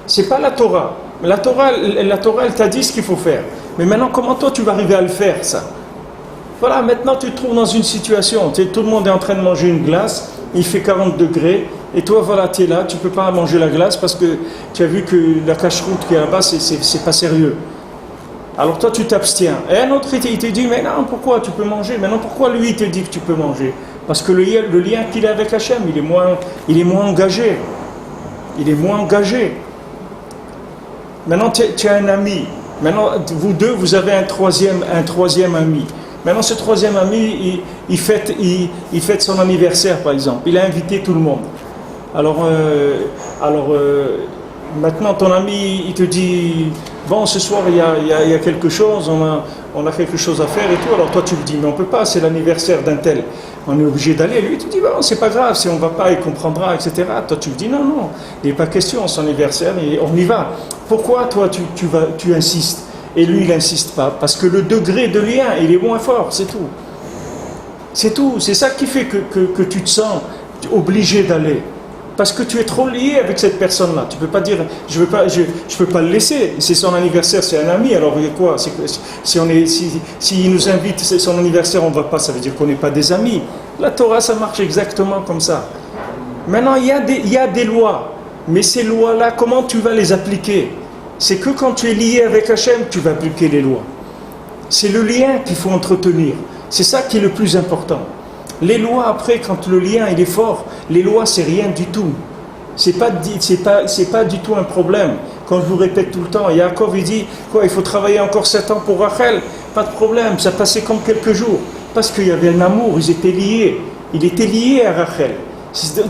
C'est pas la Torah. La Torah elle t'a dit ce qu'il faut faire. Mais maintenant, comment toi tu vas arriver à le faire ça? Voilà, maintenant tu te trouves dans une situation, tout le monde est en train de manger une glace, il fait 40 degrés, et toi voilà, tu es là, tu ne peux pas manger la glace parce que tu as vu que la cache-route qui est là-bas, c'est pas sérieux. Alors toi tu t'abstiens. Et un autre il te dit, mais non, pourquoi tu peux manger? Maintenant pourquoi lui il te dit que tu peux manger? Parce que le lien qu'il a avec Hachem, il est moins engagé. Il est moins engagé. Maintenant tu as un ami, maintenant vous deux vous avez un troisième ami. Maintenant, ce troisième ami, il fête son anniversaire, par exemple. Il a invité tout le monde. Alors, maintenant, ton ami, il te dit, bon, ce soir, il y a quelque chose, on a quelque chose à faire et tout. Alors, toi, tu lui dis, mais on ne peut pas, c'est l'anniversaire d'un tel. On est obligé d'aller. Lui, tu dis, bon, c'est pas grave, si on ne va pas, il comprendra, etc. Toi, tu lui dis, non, il n'est pas question, son anniversaire, on y va. Pourquoi, toi, tu insistes? Et lui, il n'insiste pas, parce que le degré de lien, il est moins fort, c'est tout. C'est tout, c'est ça qui fait que tu te sens obligé d'aller. Parce que tu es trop lié avec cette personne-là. Tu ne peux pas dire, je peux pas le laisser, c'est son anniversaire, c'est un ami, alors quoi? S'il nous invite, c'est son anniversaire, on ne va pas, ça veut dire qu'on n'est pas des amis. La Torah, ça marche exactement comme ça. Maintenant, il y a des lois, mais ces lois-là, comment tu vas les appliquer? C'est que quand tu es lié avec Hachem, tu vas appliquer les lois. C'est le lien qu'il faut entretenir. C'est ça qui est le plus important. Les lois, après, quand le lien il est fort, les lois, c'est rien du tout. C'est pas du tout un problème. Quand je vous répète tout le temps, Yaakov, il dit, quoi, il faut travailler encore 7 ans pour Rachel? Pas de problème, ça passait comme quelques jours. Parce qu'il y avait un amour, ils étaient liés. Il était lié à Rachel.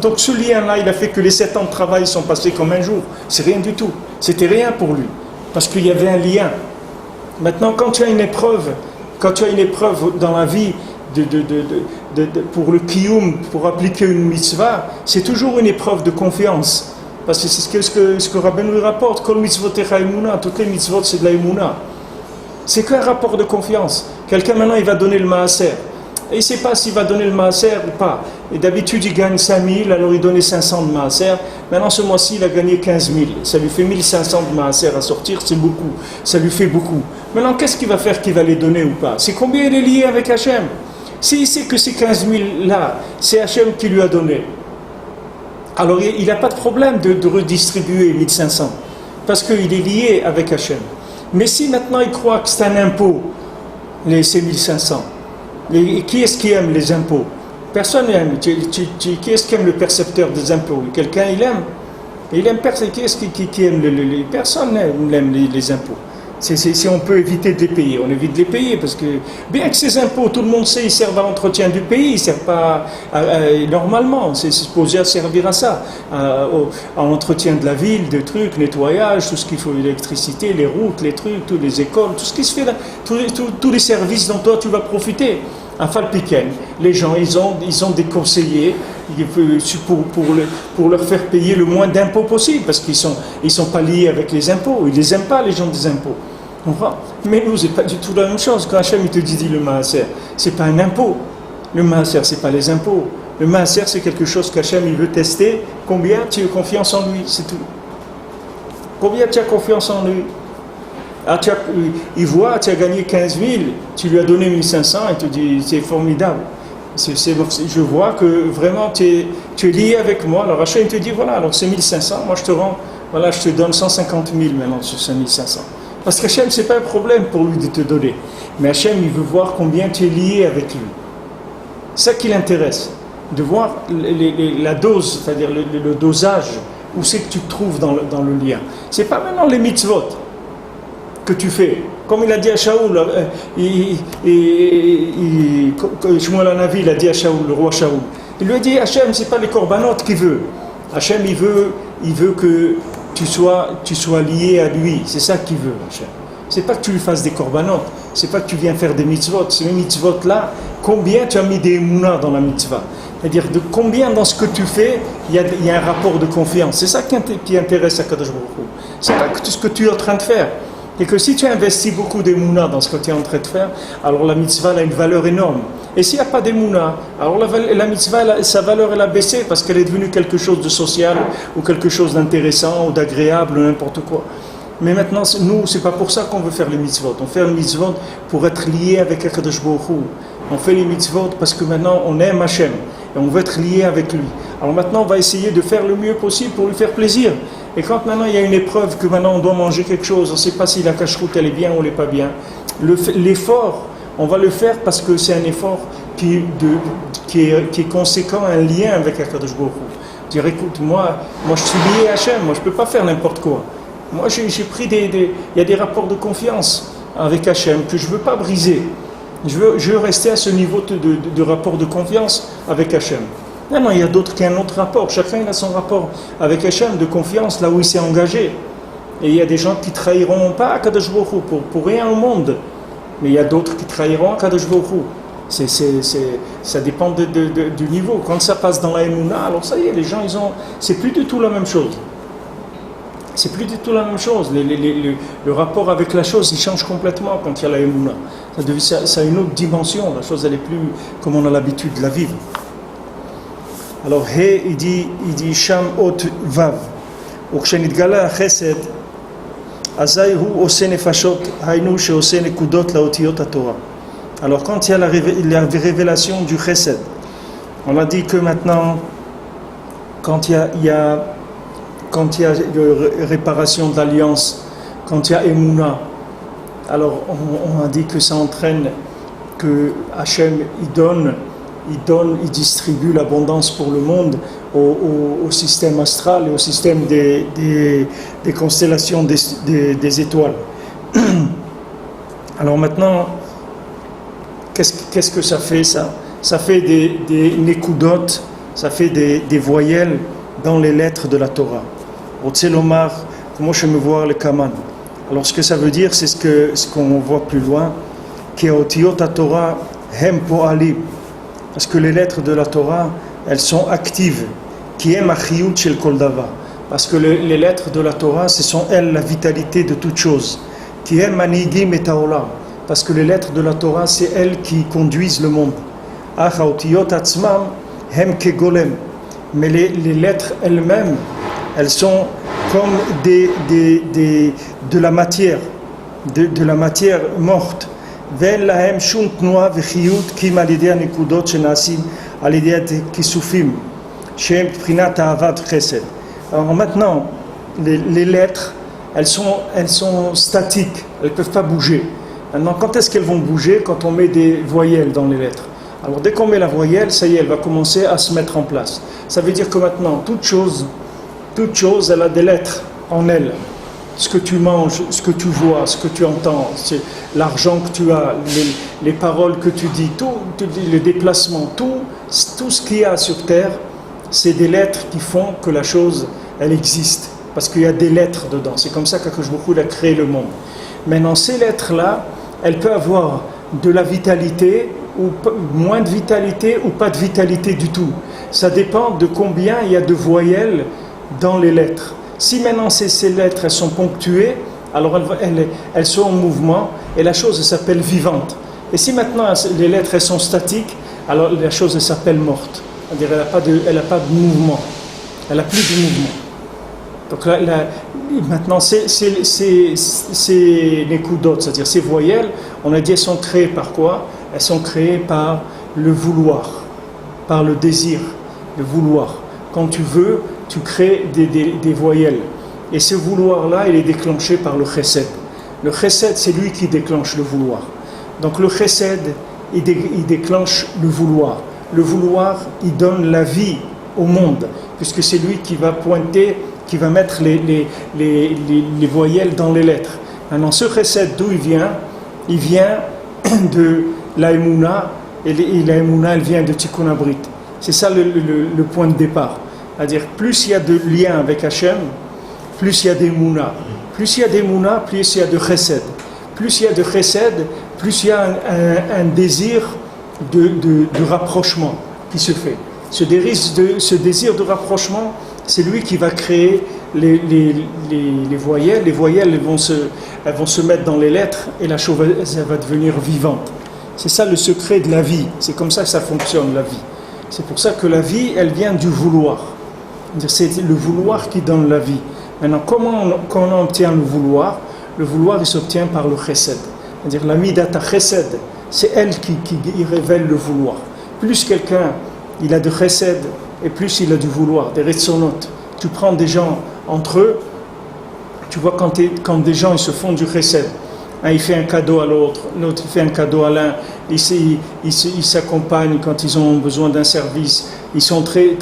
Donc ce lien-là, il a fait que les 7 ans de travail sont passés comme un jour. C'est rien du tout. C'était rien pour lui. Parce qu'il y avait un lien. Maintenant, quand tu as une épreuve dans la vie pour le kiyum, pour appliquer une mitzvah, c'est toujours une épreuve de confiance. Parce que c'est ce que Rabbeinu lui rapporte. Kol mitzvotecha emuna, toutes les mitzvot, c'est de la emuna. C'est qu'un rapport de confiance. Quelqu'un maintenant, il va donner le maaser. Et il ne sait pas s'il va donner le maaser ou pas. Et d'habitude, il gagne 5 000, alors il donnait 500 de maaser. Maintenant, ce mois-ci, il a gagné 15 000. Ça lui fait 1 500 de maaser à sortir, c'est beaucoup. Ça lui fait beaucoup. Maintenant, qu'est-ce qu'il va faire qu'il va les donner ou pas? C'est combien il est lié avec Hachem? S'il sait que ces 15 000-là, c'est Hachem qui lui a donné, alors il n'a pas de problème de redistribuer 1 500. Parce qu'il est lié avec Hachem. Mais si maintenant il croit que c'est un impôt, ces 1 500, et qui est-ce qui aime les impôts? Personne n'aime. Qui est-ce qui aime le percepteur des impôts? Quelqu'un, il aime. Il aime personne. Qui est-ce qui aime personne n'aime les impôts. Si on peut éviter de les payer, on évite de les payer. Parce que, bien que ces impôts, tout le monde sait, ils servent à l'entretien du pays, ils ne servent pas normalement. C'est supposé à servir à ça. À l'entretien de la ville, des trucs, nettoyage, tout ce qu'il faut, l'électricité, les routes, les trucs, toutes les écoles, tout ce qui se fait là, tous les services dont toi tu vas profiter. Un falpiken, les gens, ils ont des conseillers pour leur faire payer le moins d'impôts possible, parce qu'ils sont pas liés avec les impôts. Ils les aiment pas, les gens des impôts. Mais nous, c'est pas du tout la même chose. Quand Hachem il te dit le maaser, c'est pas un impôt. Le maaser, c'est pas les impôts. Le maaser, c'est quelque chose qu'Hachem il veut tester. Combien tu as confiance en lui, c'est tout. Combien tu as confiance en lui? Il voit, tu as gagné 15 000, tu lui as donné 1500, et te dit, c'est formidable. Je vois que vraiment tu es lié avec moi. Alors Hachem te dit, voilà, alors c'est 1500, moi je te donne 150 000 maintenant sur ces 1500. Parce qu'Hachem, c'est pas un problème pour lui de te donner. Mais Hachem, il veut voir combien tu es lié avec lui. C'est ça qui l'intéresse. De voir la dose, c'est-à-dire le dosage, où c'est que tu te trouves dans le lien. C'est pas maintenant les mitzvot que tu fais. Comme il a dit à Shaoul, Shmuel Hanavi, il a dit à Shaoul, le roi Shaoul. Il lui a dit, Hachem, c'est pas les corbanotes qu'il veut. Hachem, il veut que tu sois lié à lui. C'est ça qu'il veut, Hachem. C'est pas que tu lui fasses des corbanotes. C'est pas que tu viens faire des mitzvot. C'est les mitzvot là. Combien tu as mis des émounas dans la mitzvah? C'est-à-dire de combien dans ce que tu fais, il y a un rapport de confiance. C'est ça qui intéresse à Kadosh Baruch Hu. C'est pas que tout ce que tu es en train de faire. Et que si tu investis beaucoup d'émouna dans ce que tu es en train de faire, alors la mitzvah a une valeur énorme. Et s'il n'y a pas d'émouna, alors la mitzvah, sa valeur elle a baissé parce qu'elle est devenue quelque chose de social ou quelque chose d'intéressant ou d'agréable ou n'importe quoi. Mais maintenant, nous, c'est pas pour ça qu'on veut faire les mitzvot. On fait les mitzvot pour être lié avec Akadosh Baruch Hu. On fait les mitzvot parce que maintenant on aime Hachem et on veut être lié avec lui. Alors maintenant, on va essayer de faire le mieux possible pour lui faire plaisir. Et quand maintenant il y a une épreuve que maintenant on doit manger quelque chose, on ne sait pas si la cacheroute elle est bien ou elle n'est pas bien, l'effort, on va le faire parce que c'est un effort qui est conséquent, un lien avec Akadosh Baruch Hu. Dire écoute, moi je suis lié à Hachem, moi je ne peux pas faire n'importe quoi. Moi j'ai pris il y a des rapports de confiance avec Hachem que je ne veux pas briser. Je veux rester à ce niveau de rapport de confiance avec Hachem. Non, il y a d'autres qui ont un autre rapport. Chacun il a son rapport avec Hachem de confiance, là où il s'est engagé. Et il y a des gens qui trahiront pas Akadosh Baruch Hu pour rien au monde. Mais il y a d'autres qui trahiront Akadosh Baruch Hu. Ça dépend du niveau. Quand ça passe dans la Emouna, alors ça y est, les gens, c'est plus du tout la même chose. C'est plus du tout la même chose. Le rapport avec la chose, il change complètement quand il y a la Emouna. Ça a une autre dimension. La chose, elle est plus comme on a l'habitude de la vivre. Alors, il dit Sham Ot Vav. וכשנתגלה החסד, אזי הוא עושה נפשות, היינו שעושה נקודות לאותיות התורה. Alors, quand il y a la révélation du chesed, on a dit que maintenant, quand il y a réparation d'alliance, quand il y a Emouna, alors on a dit que ça entraîne que Hachem il distribue l'abondance pour le monde au système astral et au système des constellations des étoiles. Alors maintenant, qu'est-ce que ça fait ça? Ça fait des nekudot, ça fait des voyelles dans les lettres de la Torah. Otselomar, comment je me vois le kaman. Alors ce que ça veut dire, c'est ce qu'on voit plus loin, que otiyot Torah hem po'alim. Parce que les lettres de la Torah, elles sont actives. Qui est machiyut shel kol davar. Parce que les lettres de la Torah, ce sont elles la vitalité de toute chose. Qui est manigim et haolam. Parce que les lettres de la Torah, c'est elles qui conduisent le monde. Ach haotiyot atzmam hem kegolem. Mais les lettres elles-mêmes, elles sont comme de la matière, de la matière morte. ואין להם שום תנועה וחיות כי אם על ידי הנקודות שנעשים על ידי הכיסופים שהם מבחינת אהבת חסד. Alors maintenant, les lettres, elles sont statiques, elles ne peuvent pas bouger. Maintenant, quand est-ce qu'elles vont bouger? Quand on met des voyelles dans les lettres. Alors dès qu'on met la voyelle, ça y est, elle va commencer à se mettre en place. Ça veut dire que maintenant, toute chose, elle a des lettres en elle. Ce que tu manges, ce que tu vois, ce que tu entends, c'est l'argent que tu as, les paroles que tu dis, tout, les déplacements, tout ce qu'il y a sur terre, c'est des lettres qui font que la chose, elle existe. Parce qu'il y a des lettres dedans. C'est comme ça qu'Akadosh Baruch Hu a créé le monde. Maintenant, ces lettres-là, elles peuvent avoir de la vitalité moins de vitalité ou pas de vitalité du tout. Ça dépend de combien il y a de voyelles dans les lettres. Si maintenant ces lettres elles sont ponctuées, alors elles sont en mouvement et la chose s'appelle vivante. Et si maintenant les lettres elles sont statiques, alors la chose elle s'appelle morte. C'est-à-dire elle n'a pas de mouvement. Elle n'a plus de mouvement. Donc maintenant, ces nekudotes, c'est-à-dire ces voyelles, on a dit elles sont créées par quoi? Elles sont créées par le vouloir, par le désir, le vouloir. Quand tu veux, tu crées des voyelles. Et ce vouloir-là, il est déclenché par le chesed. Le chesed, c'est lui qui déclenche le vouloir. Donc le chesed, il déclenche le vouloir. Le vouloir, il donne la vie au monde, puisque c'est lui qui va pointer, qui va mettre les voyelles dans les lettres. Maintenant, ce chesed, d'où il vient? Il vient de la Emouna, et la Emouna, elle vient de Tikkun Abrit. C'est ça le point de départ. C'est-à-dire, plus il y a de liens avec Hachem, plus il y a d'Emouna. Plus il y a d'Emouna, plus il y a de chesed. Plus il y a de chesed, plus il y a un désir de rapprochement qui se fait. Ce désir de rapprochement, c'est lui qui va créer les voyelles. Les voyelles elles vont se mettre dans les lettres et la chose elle va devenir vivante. C'est ça le secret de la vie. C'est comme ça que ça fonctionne, la vie. C'est pour ça que la vie, elle vient du vouloir. C'est le vouloir qui donne la vie. Maintenant, comment on obtient le vouloir? Le vouloir, il s'obtient par le chesed. C'est-à-dire la midata chesed, c'est elle qui révèle le vouloir. Plus quelqu'un, il a de chesed, et plus il a du vouloir, des retsonot. Tu prends des gens entre eux, tu vois quand des gens ils se font du chesed. Un, il fait un cadeau à l'autre, l'autre il fait un cadeau à l'un, ils s'accompagnent quand ils ont besoin d'un service, ils sont très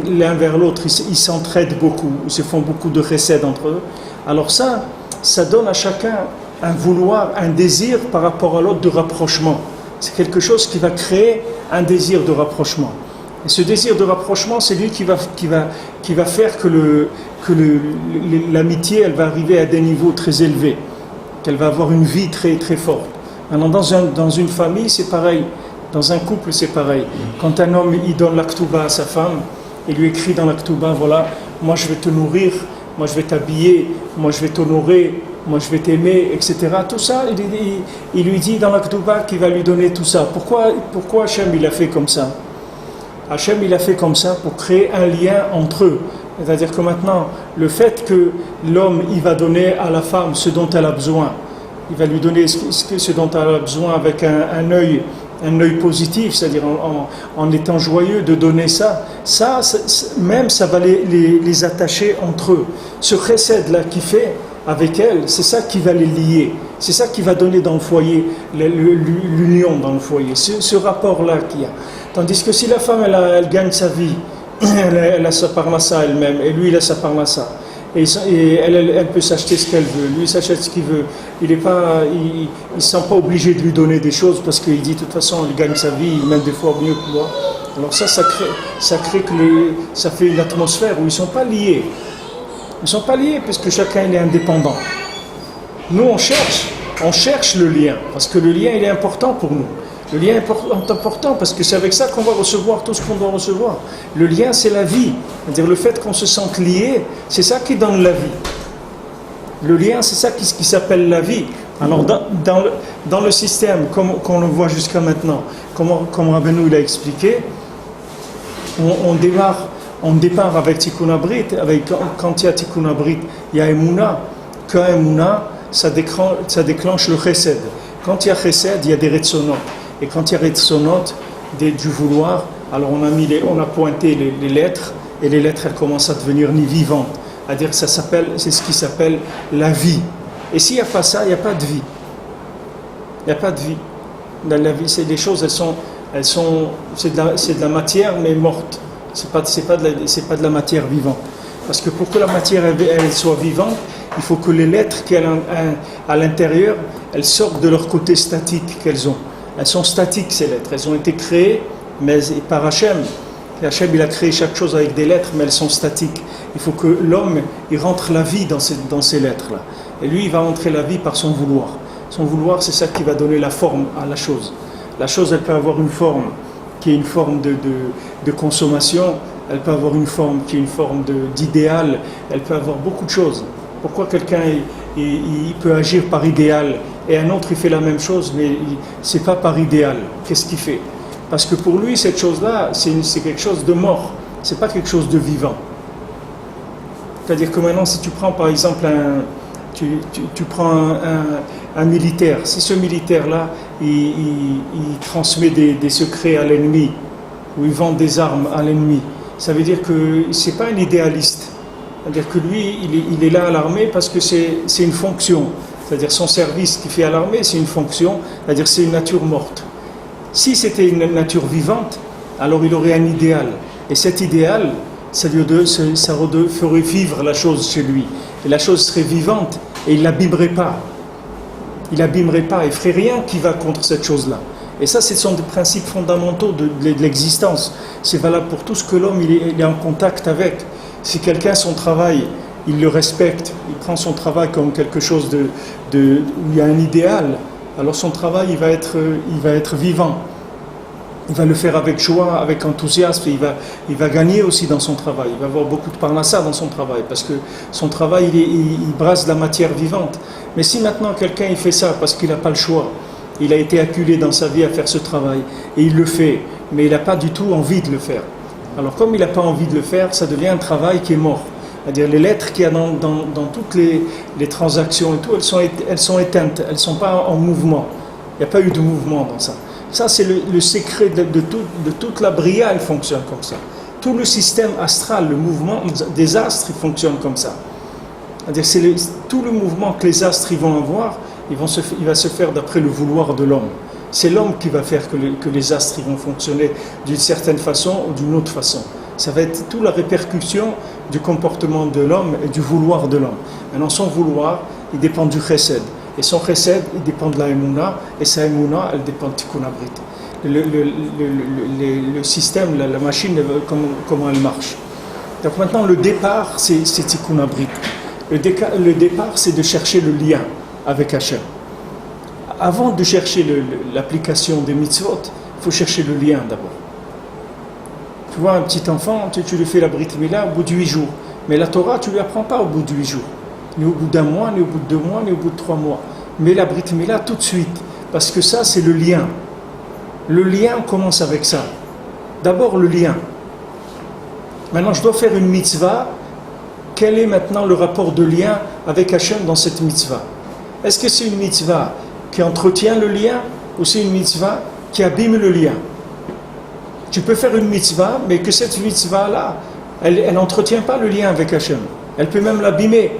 l'un vers l'autre, ils s'entraident beaucoup, ils se font beaucoup de chesed entre eux. Alors ça donne à chacun un vouloir, un désir par rapport à l'autre de rapprochement. C'est quelque chose qui va créer un désir de rapprochement. Et ce désir de rapprochement, c'est lui qui va faire que l'amitié, elle va arriver à des niveaux très élevés, qu'elle va avoir une vie très très forte. Maintenant, dans une famille, c'est pareil. Dans un couple, c'est pareil. Quand un homme il donne l'aktuba à sa femme, il lui écrit dans l'aktuba, voilà, moi je vais te nourrir, moi je vais t'habiller, moi je vais t'honorer, moi je vais t'aimer, etc. Tout ça, il lui dit dans l'aktuba qu'il va lui donner tout ça. Pourquoi Hachem il a fait comme ça? Hachem il a fait comme ça pour créer un lien entre eux. C'est-à-dire que maintenant, le fait que l'homme il va donner à la femme ce dont elle a besoin, il va lui donner ce dont elle a besoin avec un œil positif, c'est-à-dire en étant joyeux de donner ça même ça va les attacher entre eux. Ce chesed-là qu'il fait avec elle, c'est ça qui va les lier, c'est ça qui va donner dans le foyer, l'union dans le foyer, ce rapport-là qu'il y a. Tandis que si la femme, elle gagne sa vie, elle a sa parnassa elle-même, et lui, il a sa parnassa, et elle peut s'acheter ce qu'elle veut, lui, il s'achète ce qu'il veut, il ne se sent pas obligé de lui donner des choses, parce qu'il dit, de toute façon, il gagne sa vie, il mène des fois mieux que moi. Alors ça fait une atmosphère où ils ne sont pas liés. Ils ne sont pas liés, parce que chacun, il est indépendant. Nous, on cherche le lien, parce que le lien, il est important pour nous. Le lien est important parce que c'est avec ça qu'on va recevoir tout ce qu'on doit recevoir. Le lien, c'est la vie. C'est-à-dire le fait qu'on se sente lié, c'est ça qui donne la vie. Le lien, c'est ça qui s'appelle la vie. Alors dans le système, comme on le voit jusqu'à maintenant, comme Rabbeinu il a expliqué, on démarre avec Tikkun Abrit, quand il y a Tikkun Abrit, il y a Emouna. Quand Emouna, ça déclenche le chesed. Quand il y a chesed, il y a des retsonot. Et quand il y a retsonot, du vouloir, alors on a pointé les lettres, et les lettres elles commencent à devenir vivantes. C'est-à-dire que c'est ce qui s'appelle la vie. Et s'il n'y a pas ça, il n'y a pas de vie. Il n'y a pas de vie. Dans la vie, c'est des choses, c'est de la matière mais morte. C'est pas de la matière vivante. Parce que pour que la matière elle soit vivante, il faut que les lettres qui sont à l'intérieur, elles sortent de leur côté statique qu'elles ont. Elles sont statiques ces lettres, elles ont été créées mais par Hachem. Et Hachem il a créé chaque chose avec des lettres mais elles sont statiques. Il faut que l'homme il rentre la vie dans ces lettres-là. Et lui il va rentrer la vie par son vouloir. Son vouloir c'est ça qui va donner la forme à la chose. La chose, elle peut avoir une forme qui est une forme de consommation, elle peut avoir une forme qui est une forme d'idéal, elle peut avoir beaucoup de choses. Pourquoi quelqu'un il peut agir par idéal et un autre il fait la même chose, mais c'est pas par idéal? Qu'est-ce qu'il fait? Parce que pour lui, cette chose-là, c'est quelque chose de mort, c'est pas quelque chose de vivant. C'est-à-dire que maintenant, si tu prends par exemple tu prends un militaire, si ce militaire-là, il transmet des secrets à l'ennemi, ou il vend des armes à l'ennemi, ça veut dire que c'est pas un idéaliste. C'est-à-dire que lui, il est là à l'armée parce que c'est une fonction. C'est-à-dire son service qu'il fait à l'armée, c'est une fonction, c'est-à-dire c'est une nature morte. Si c'était une nature vivante, alors il aurait un idéal. Et cet idéal, ça ferait vivre la chose chez lui. Et la chose serait vivante et il ne l'abîmerait pas. Il n'abîmerait pas, il ne ferait rien qui va contre cette chose-là. Et ça, ce sont des principes fondamentaux de l'existence. C'est valable pour tout ce que l'homme il est en contact avec. Si quelqu'un, son travail, il le respecte, il prend son travail comme quelque chose où il y a un idéal, alors son travail, il va être vivant. Il va le faire avec joie, avec enthousiasme, et il va gagner aussi dans son travail. Il va avoir beaucoup de parnassa dans son travail, parce que son travail, il brasse de la matière vivante. Mais si maintenant quelqu'un il fait ça parce qu'il n'a pas le choix, il a été acculé dans sa vie à faire ce travail, et il le fait, mais il n'a pas du tout envie de le faire. Alors comme il n'a pas envie de le faire, ça devient un travail qui est mort. C'est-à-dire les lettres qu'il y a dans toutes les transactions et tout, elles sont éteintes, elles ne sont pas en mouvement. Il n'y a pas eu de mouvement dans ça. Ça, c'est le secret de toute la bria, elle fonctionne comme ça. Tout le système astral, le mouvement des astres, il fonctionne comme ça. C'est-à-dire tout le mouvement que les astres ils vont avoir, il va se faire d'après le vouloir de l'homme. C'est l'homme qui va faire que les astres ils vont fonctionner d'une certaine façon ou d'une autre façon. Ça va être toute la répercussion du comportement de l'homme et du vouloir de l'homme. Maintenant, son vouloir, il dépend du chesed. Et son chesed, il dépend de la émouna, et sa émouna, elle dépend de tikkun abrit. Le système, la machine, comment elle marche. Donc maintenant, le départ, c'est tikkun abrit. Le départ, c'est de chercher le lien avec Hachem. Avant de chercher l'application des mitzvot, il faut chercher le lien d'abord. Tu vois, un petit enfant, tu lui fais la brit mila au bout de 8 jours. Mais la Torah, tu ne lui apprends pas au bout de 8 jours. Ni au bout d'un mois, ni au bout de 2 mois, ni au bout de 3 mois. Mais la brit mila tout de suite. Parce que ça, c'est le lien. Le lien commence avec ça. D'abord, le lien. Maintenant, je dois faire une mitzvah. Quel est maintenant le rapport de lien avec Hachem dans cette mitzvah? Est-ce que c'est une mitzvah qui entretient le lien ou c'est une mitzvah qui abîme le lien? Tu peux faire une mitzvah, mais que cette mitzvah-là, elle n'entretient pas le lien avec Hachem. Elle peut même l'abîmer.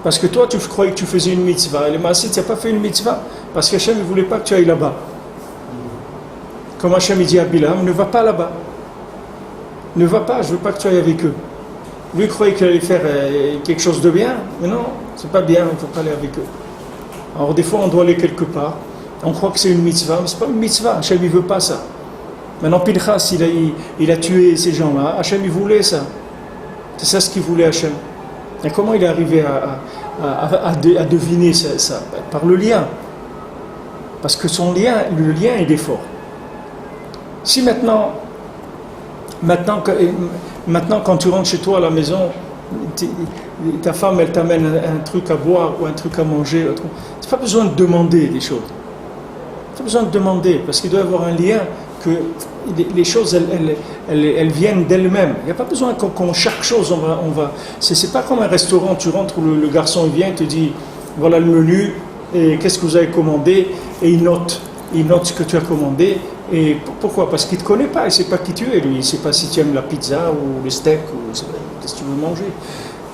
Parce que toi, tu croyais que tu faisais une mitzvah. Et le Maaseh, tu n'as pas fait une mitzvah. Parce qu'Hachem ne voulait pas que tu ailles là-bas. Comme Hachem dit à Bilam, ne va pas là-bas. Ne va pas, je ne veux pas que tu ailles avec eux. Lui, il croyait qu'il allait faire quelque chose de bien. Mais non, c'est pas bien, il ne faut pas aller avec eux. Alors des fois, on doit aller quelque part. On croit que c'est une mitzvah, mais ce n'est pas une mitzvah. Hachem, il ne veut pas ça. Maintenant, Pinchas, il a tué ces gens-là. Hachem, il voulait ça. C'est ça ce qu'il voulait, Hachem. Et comment il est arrivé à deviner ça? Par le lien. Parce que le lien, il est fort. Si maintenant, quand tu rentres chez toi à la maison, ta femme, elle t'amène un truc à boire ou un truc à manger, tu n'as pas besoin de demander des choses. Tu n'as pas besoin de demander, parce qu'il doit y avoir un lien que les choses, elles viennent d'elles-mêmes. Il n'y a pas besoin qu'on chaque chose, on va. C'est pas comme un restaurant, tu rentres où le garçon il vient, il te dit, voilà le menu, et qu'est-ce que vous avez commandé, et il note ce que tu as commandé. Et pourquoi? Parce qu'il ne te connaît pas, il ne sait pas qui tu es, lui. Il ne sait pas si tu aimes la pizza ou le steak ou qu'est-ce que tu veux manger.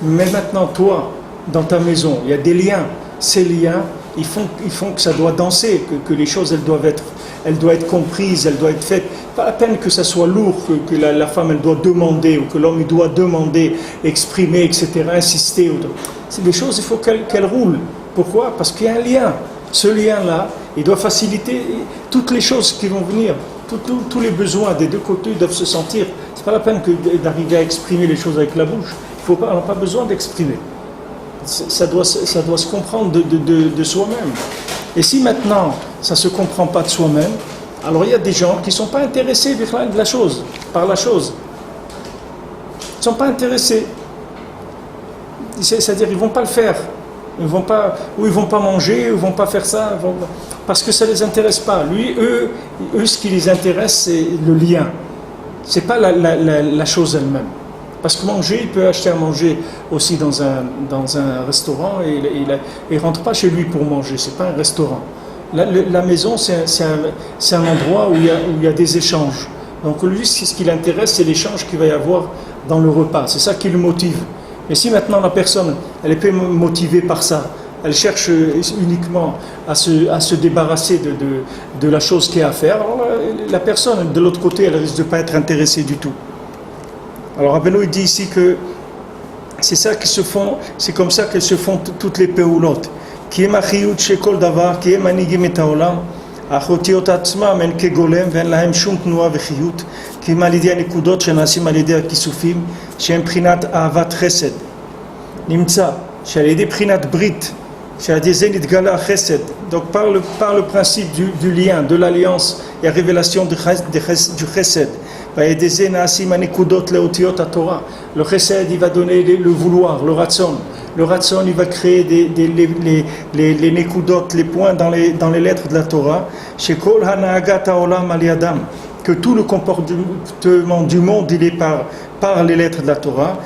Mais maintenant, toi, dans ta maison, il y a des liens. Ces liens, ils font que ça doit danser, que les choses, elles doivent être comprises, elles doivent être faites. Pas la peine que ça soit lourd, que la femme, elle doit demander, ou que l'homme, il doit demander, exprimer, etc., insister. C'est des choses, il faut qu'elles roulent. Pourquoi? Parce qu'il y a un lien. Ce lien-là, il doit faciliter toutes les choses qui vont venir. Tous les besoins des deux côtés doivent se sentir. C'est pas la peine d'arriver à exprimer les choses avec la bouche. On n'a pas besoin d'exprimer. Ça doit se comprendre de soi-même. Et si maintenant, ça ne se comprend pas de soi-même, Alors il y a des gens qui ne sont pas intéressés de la chose, par la chose. Ils ne sont pas intéressés. C'est-à-dire qu'ils ne vont pas le faire. Ils vont pas, ou ils ne vont pas manger, ou ils ne vont pas faire ça, parce que ça ne les intéresse pas. Eux, ce qui les intéresse, c'est le lien. Ce n'est pas la chose elle-même. Parce que manger, il peut acheter à manger aussi dans un restaurant et il ne rentre pas chez lui pour manger, ce n'est pas un restaurant. La maison, c'est un endroit où il y a des échanges. Donc lui, ce qui l'intéresse, c'est l'échange qu'il va y avoir dans le repas. C'est ça qui le motive. Mais si maintenant la personne, elle est pas motivée par ça, elle cherche uniquement à se débarrasser de la chose qu'il y a à faire, alors la personne, de l'autre côté, elle risque de ne pas être intéressée du tout. Alors Rabbeinu il dit ici que c'est comme ça qu'elles se font toutes les péoulotes. Qui est machiyut shekol davar, qui est manigim et haolam, achotiot atzmam en kegolem ve'en lahem shum tnua vechiyut, qui est malidi anekudot shenasim alidi akisufim, shem prinat ahavat chesed. Nimtza, שעל ידי בחינת ברית, שעל ידי זה נתגלה החסד. Donc par le principe du lien, de l'alliance et la révélation du chesed. ועל ידי זה נעשים הנקודות לאותיות התורה. Le chesed, il va donner le vouloir, le ratson. Le ratson, il va créer les nekudot, les points dans les lettres de la Torah. שכל הנהגת העולם על ידם. Que tout le comportement du monde, il est par les lettres de la Torah.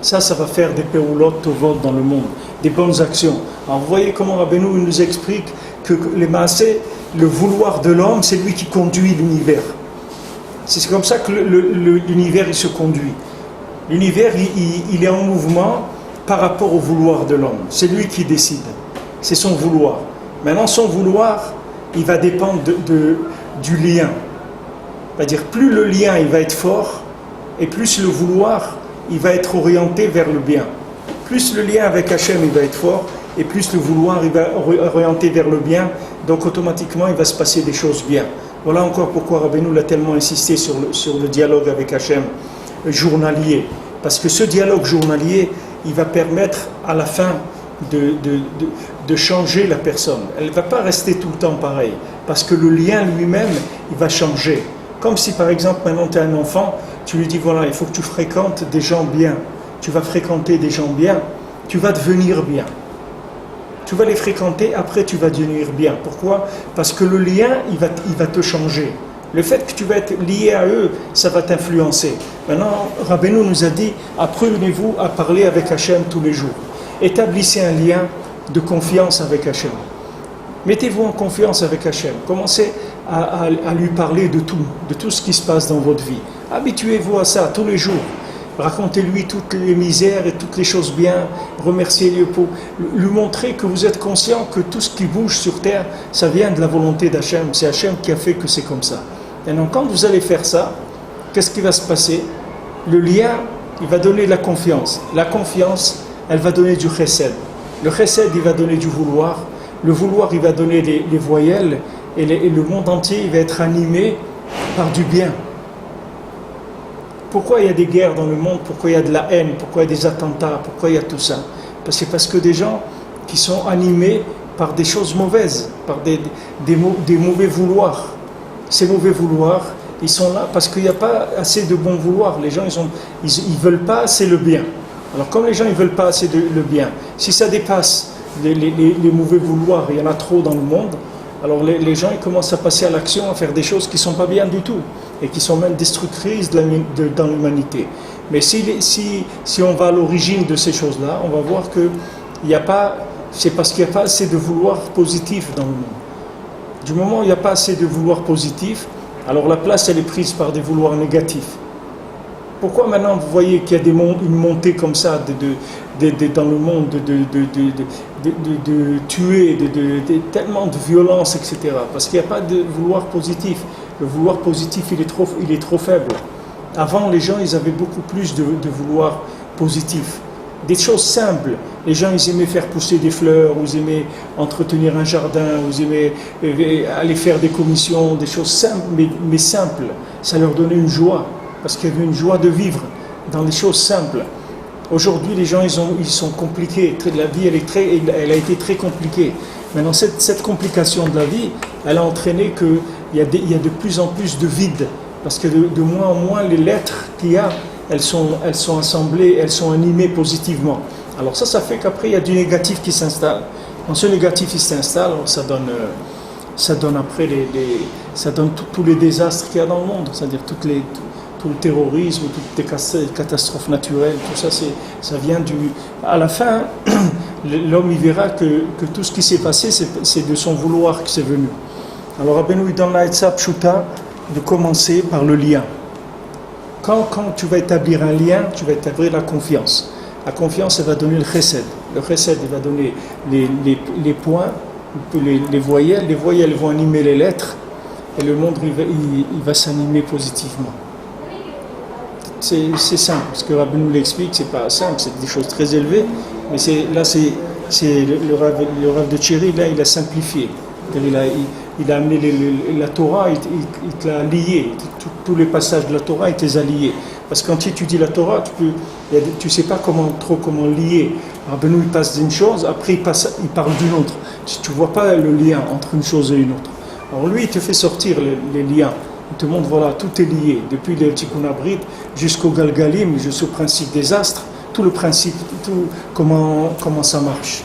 Ça va faire des peulot tovot dans le monde, des bonnes actions. Alors vous voyez comment Rabbeinu nous explique que les maaseh, le vouloir de l'homme, c'est lui qui conduit l'univers. C'est comme ça que l'univers il se conduit. L'univers il est en mouvement par rapport au vouloir de l'homme. C'est lui qui décide. C'est son vouloir. Maintenant son vouloir, il va dépendre du lien. C'est-à-dire, plus le lien il va être fort, et plus le vouloir il va être orienté vers le bien. Plus le lien avec Hachem il va être fort, et plus le vouloir il va orienter vers le bien, donc automatiquement il va se passer des choses bien. Voilà encore pourquoi Rabbeinu a tellement insisté sur le dialogue avec Hachem journalier. Parce que ce dialogue journalier, il va permettre à la fin de changer la personne. Elle ne va pas rester tout le temps pareille, parce que le lien lui-même, il va changer. Comme si par exemple maintenant tu es un enfant, tu lui dis voilà, il faut que tu fréquentes des gens bien. Tu vas fréquenter des gens bien, tu vas devenir bien. Tu vas les fréquenter, après tu vas devenir bien. Pourquoi ? Parce que le lien, il va te changer. Le fait que tu vas être lié à eux, ça va t'influencer. Maintenant, Rabbeinu nous a dit, apprenez-vous à parler avec Hachem tous les jours. Établissez un lien de confiance avec Hachem. Mettez-vous en confiance avec Hachem. Commencez à lui parler de tout ce qui se passe dans votre vie. Habituez-vous à ça tous les jours. Racontez-lui toutes les misères et toutes les choses bien. Remerciez-le pour lui montrer que vous êtes conscient que tout ce qui bouge sur terre, ça vient de la volonté d'Hachem. C'est Hachem qui a fait que c'est comme ça. Et donc quand vous allez faire ça, qu'est-ce qui va se passer ? Le lien, il va donner de la confiance. La confiance, elle va donner du chesed. Le chesed, il va donner du vouloir. Le vouloir, il va donner les voyelles. Et le monde entier, il va être animé par du bien. Pourquoi il y a des guerres dans le monde ? Pourquoi il y a de la haine ? Pourquoi il y a des attentats ? Pourquoi il y a tout ça ? Parce que des gens qui sont animés par des choses mauvaises, par des mauvais vouloirs. Ces mauvais vouloirs, ils sont là parce qu'il n'y a pas assez de bon vouloir. Les gens, ils veulent pas assez le bien. Alors comme les gens ils veulent pas assez le bien, si ça dépasse les mauvais vouloirs, il y en a trop dans le monde, alors les gens ils commencent à passer à l'action, à faire des choses qui ne sont pas bien du tout et qui sont même destructrices dans l'humanité. Mais si on va à l'origine de ces choses-là, on va voir que c'est parce qu'il n'y a pas assez de vouloir positif dans le monde. Du moment où il n'y a pas assez de vouloir positif, alors la place elle est prise par des vouloirs négatifs. Pourquoi maintenant vous voyez qu'il y a une montée comme ça dans le monde de tuer, tellement de violence, etc. Parce qu'il n'y a pas de vouloir positif. Le vouloir positif, il est trop faible. Avant, les gens, ils avaient beaucoup plus de vouloir positif. Des choses simples. Les gens, ils aimaient faire pousser des fleurs, ou ils aimaient entretenir un jardin, ou ils aimaient aller faire des commissions, des choses simples, mais simples. Ça leur donnait une joie. Parce qu'il y avait une joie de vivre dans les choses simples. Aujourd'hui, les gens, ils sont compliqués. La vie, elle a été très compliquée. Maintenant, cette complication de la vie, elle a entraîné qu'il y a de plus en plus de vide, parce que de moins en moins les lettres qu'il y a, elles sont assemblées, elles sont animées positivement. Alors ça fait qu'après il y a du négatif qui s'installe. Quand ce négatif il s'installe, ça donne après ça donne tous les désastres qu'il y a dans le monde, c'est-à-dire tout le terrorisme, toutes les catastrophes naturelles, tout ça, ça vient à la fin, l'homme il verra que tout ce qui s'est passé, c'est de son vouloir que c'est venu. Alors Rabbeinu il donne la Etzah Pshuta de commencer par le lien. Quand tu vas établir un lien, tu vas établir la confiance. La confiance, elle va donner le chesed. Le chesed, il va donner les points, les voyelles. Les voyelles vont animer les lettres et le monde il va s'animer positivement. C'est simple, parce que Rabbi nous l'explique, c'est pas simple, c'est des choses très élevées, mais le Rav de Tchéri, là, il a simplifié. Il a amené la Torah, il te l'a lié. Tous les passages de la Torah, il te les a liés. Parce que quand tu étudies la Torah, tu sais pas comment lier. Rabbi il passe d'une chose, après il parle d'une autre. Tu vois pas le lien entre une chose et une autre. Alors lui, il te fait sortir les liens. Il te montre, voilà, tout est lié. Depuis le Tikkun Abrit jusqu'au Galgalim, jusqu'au principe des astres, tout le principe, tout comment ça marche.